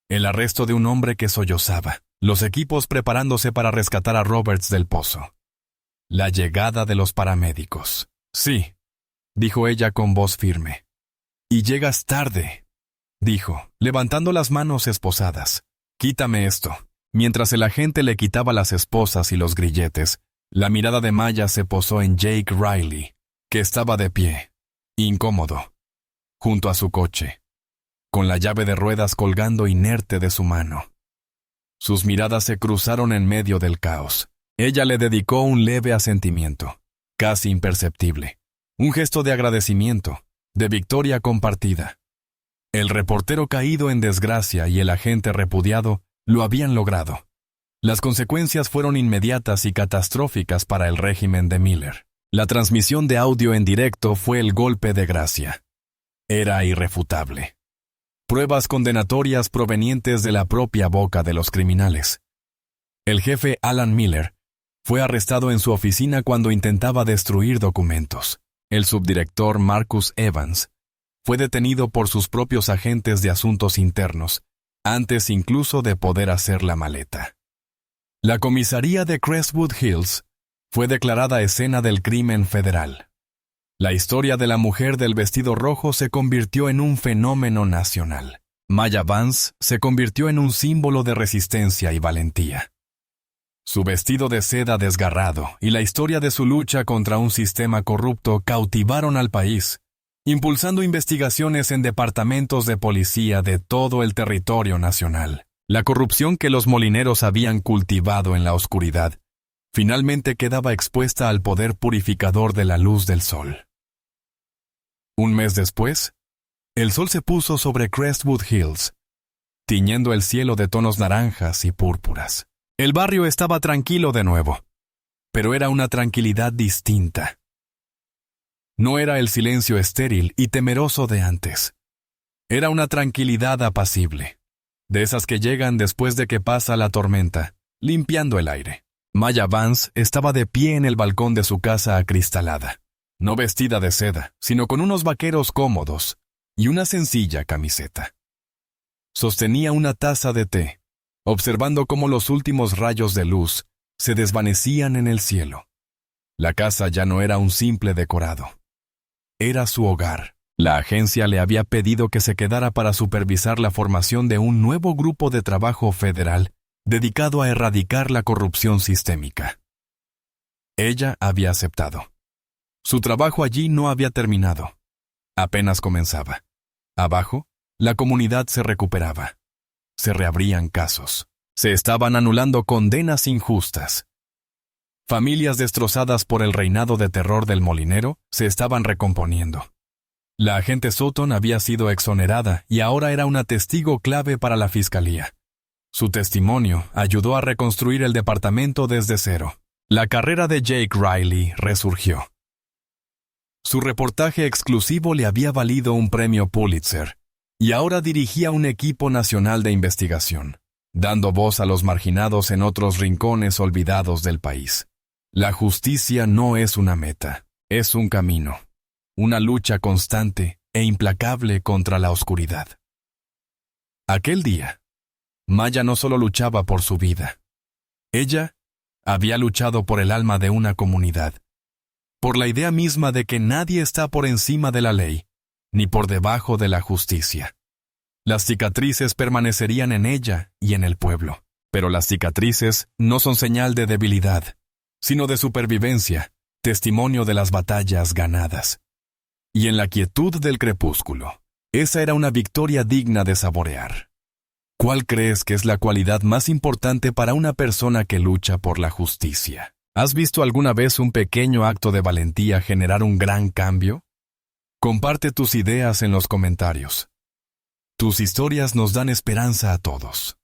El arresto de un hombre que sollozaba, los equipos preparándose para rescatar a Roberts del pozo. La llegada de los paramédicos. «Sí», dijo ella con voz firme. «Y llegas tarde», dijo, levantando las manos esposadas. «Quítame esto». Mientras el agente le quitaba las esposas y los grilletes, la mirada de Maya se posó en Jake Riley, que estaba de pie, incómodo, junto a su coche, con la llave de ruedas colgando inerte de su mano. Sus miradas se cruzaron en medio del caos. Ella le dedicó un leve asentimiento, casi imperceptible, un gesto de agradecimiento, de victoria compartida. El reportero caído en desgracia y el agente repudiado lo habían logrado. Las consecuencias fueron inmediatas y catastróficas para el régimen de Miller. La transmisión de audio en directo fue el golpe de gracia. Era irrefutable. Pruebas condenatorias provenientes de la propia boca de los criminales. El jefe Alan Miller fue arrestado en su oficina cuando intentaba destruir documentos. El subdirector Marcus Evans fue detenido por sus propios agentes de asuntos internos, antes incluso de poder hacer la maleta. La comisaría de Crestwood Hills fue declarada escena del crimen federal. La historia de la mujer del vestido rojo se convirtió en un fenómeno nacional. Maya Vance se convirtió en un símbolo de resistencia y valentía. Su vestido de seda desgarrado y la historia de su lucha contra un sistema corrupto cautivaron al país, impulsando investigaciones en departamentos de policía de todo el territorio nacional. La corrupción que los molineros habían cultivado en la oscuridad finalmente quedaba expuesta al poder purificador de la luz del sol. Un mes después, el sol se puso sobre Crestwood Hills, tiñendo el cielo de tonos naranjas y púrpuras. El barrio estaba tranquilo de nuevo, pero era una tranquilidad distinta. No era el silencio estéril y temeroso de antes. Era una tranquilidad apacible, de esas que llegan después de que pasa la tormenta, limpiando el aire. Maya Vance estaba de pie en el balcón de su casa acristalada, no vestida de seda, sino con unos vaqueros cómodos y una sencilla camiseta. Sostenía una taza de té, observando cómo los últimos rayos de luz se desvanecían en el cielo. La casa ya no era un simple decorado. Era su hogar. La agencia le había pedido que se quedara para supervisar la formación de un nuevo grupo de trabajo federal dedicado a erradicar la corrupción sistémica. Ella había aceptado. Su trabajo allí no había terminado. Apenas comenzaba. Abajo, la comunidad se recuperaba. Se reabrían casos. Se estaban anulando condenas injustas. Familias destrozadas por el reinado de terror del molinero se estaban recomponiendo. La agente Sutton había sido exonerada y ahora era una testigo clave para la fiscalía. Su testimonio ayudó a reconstruir el departamento desde cero. La carrera de Jake Riley resurgió. Su reportaje exclusivo le había valido un premio Pulitzer, y ahora dirigía un equipo nacional de investigación, dando voz a los marginados en otros rincones olvidados del país. La justicia no es una meta, es un camino, una lucha constante e implacable contra la oscuridad. Aquel día, Maya no solo luchaba por su vida. Ella había luchado por el alma de una comunidad, por la idea misma de que nadie está por encima de la ley, ni por debajo de la justicia. Las cicatrices permanecerían en ella y en el pueblo, pero las cicatrices no son señal de debilidad, sino de supervivencia, testimonio de las batallas ganadas. Y en la quietud del crepúsculo, esa era una victoria digna de saborear. ¿Cuál crees que es la cualidad más importante para una persona que lucha por la justicia? ¿Has visto alguna vez un pequeño acto de valentía generar un gran cambio? Comparte tus ideas en los comentarios. Tus historias nos dan esperanza a todos.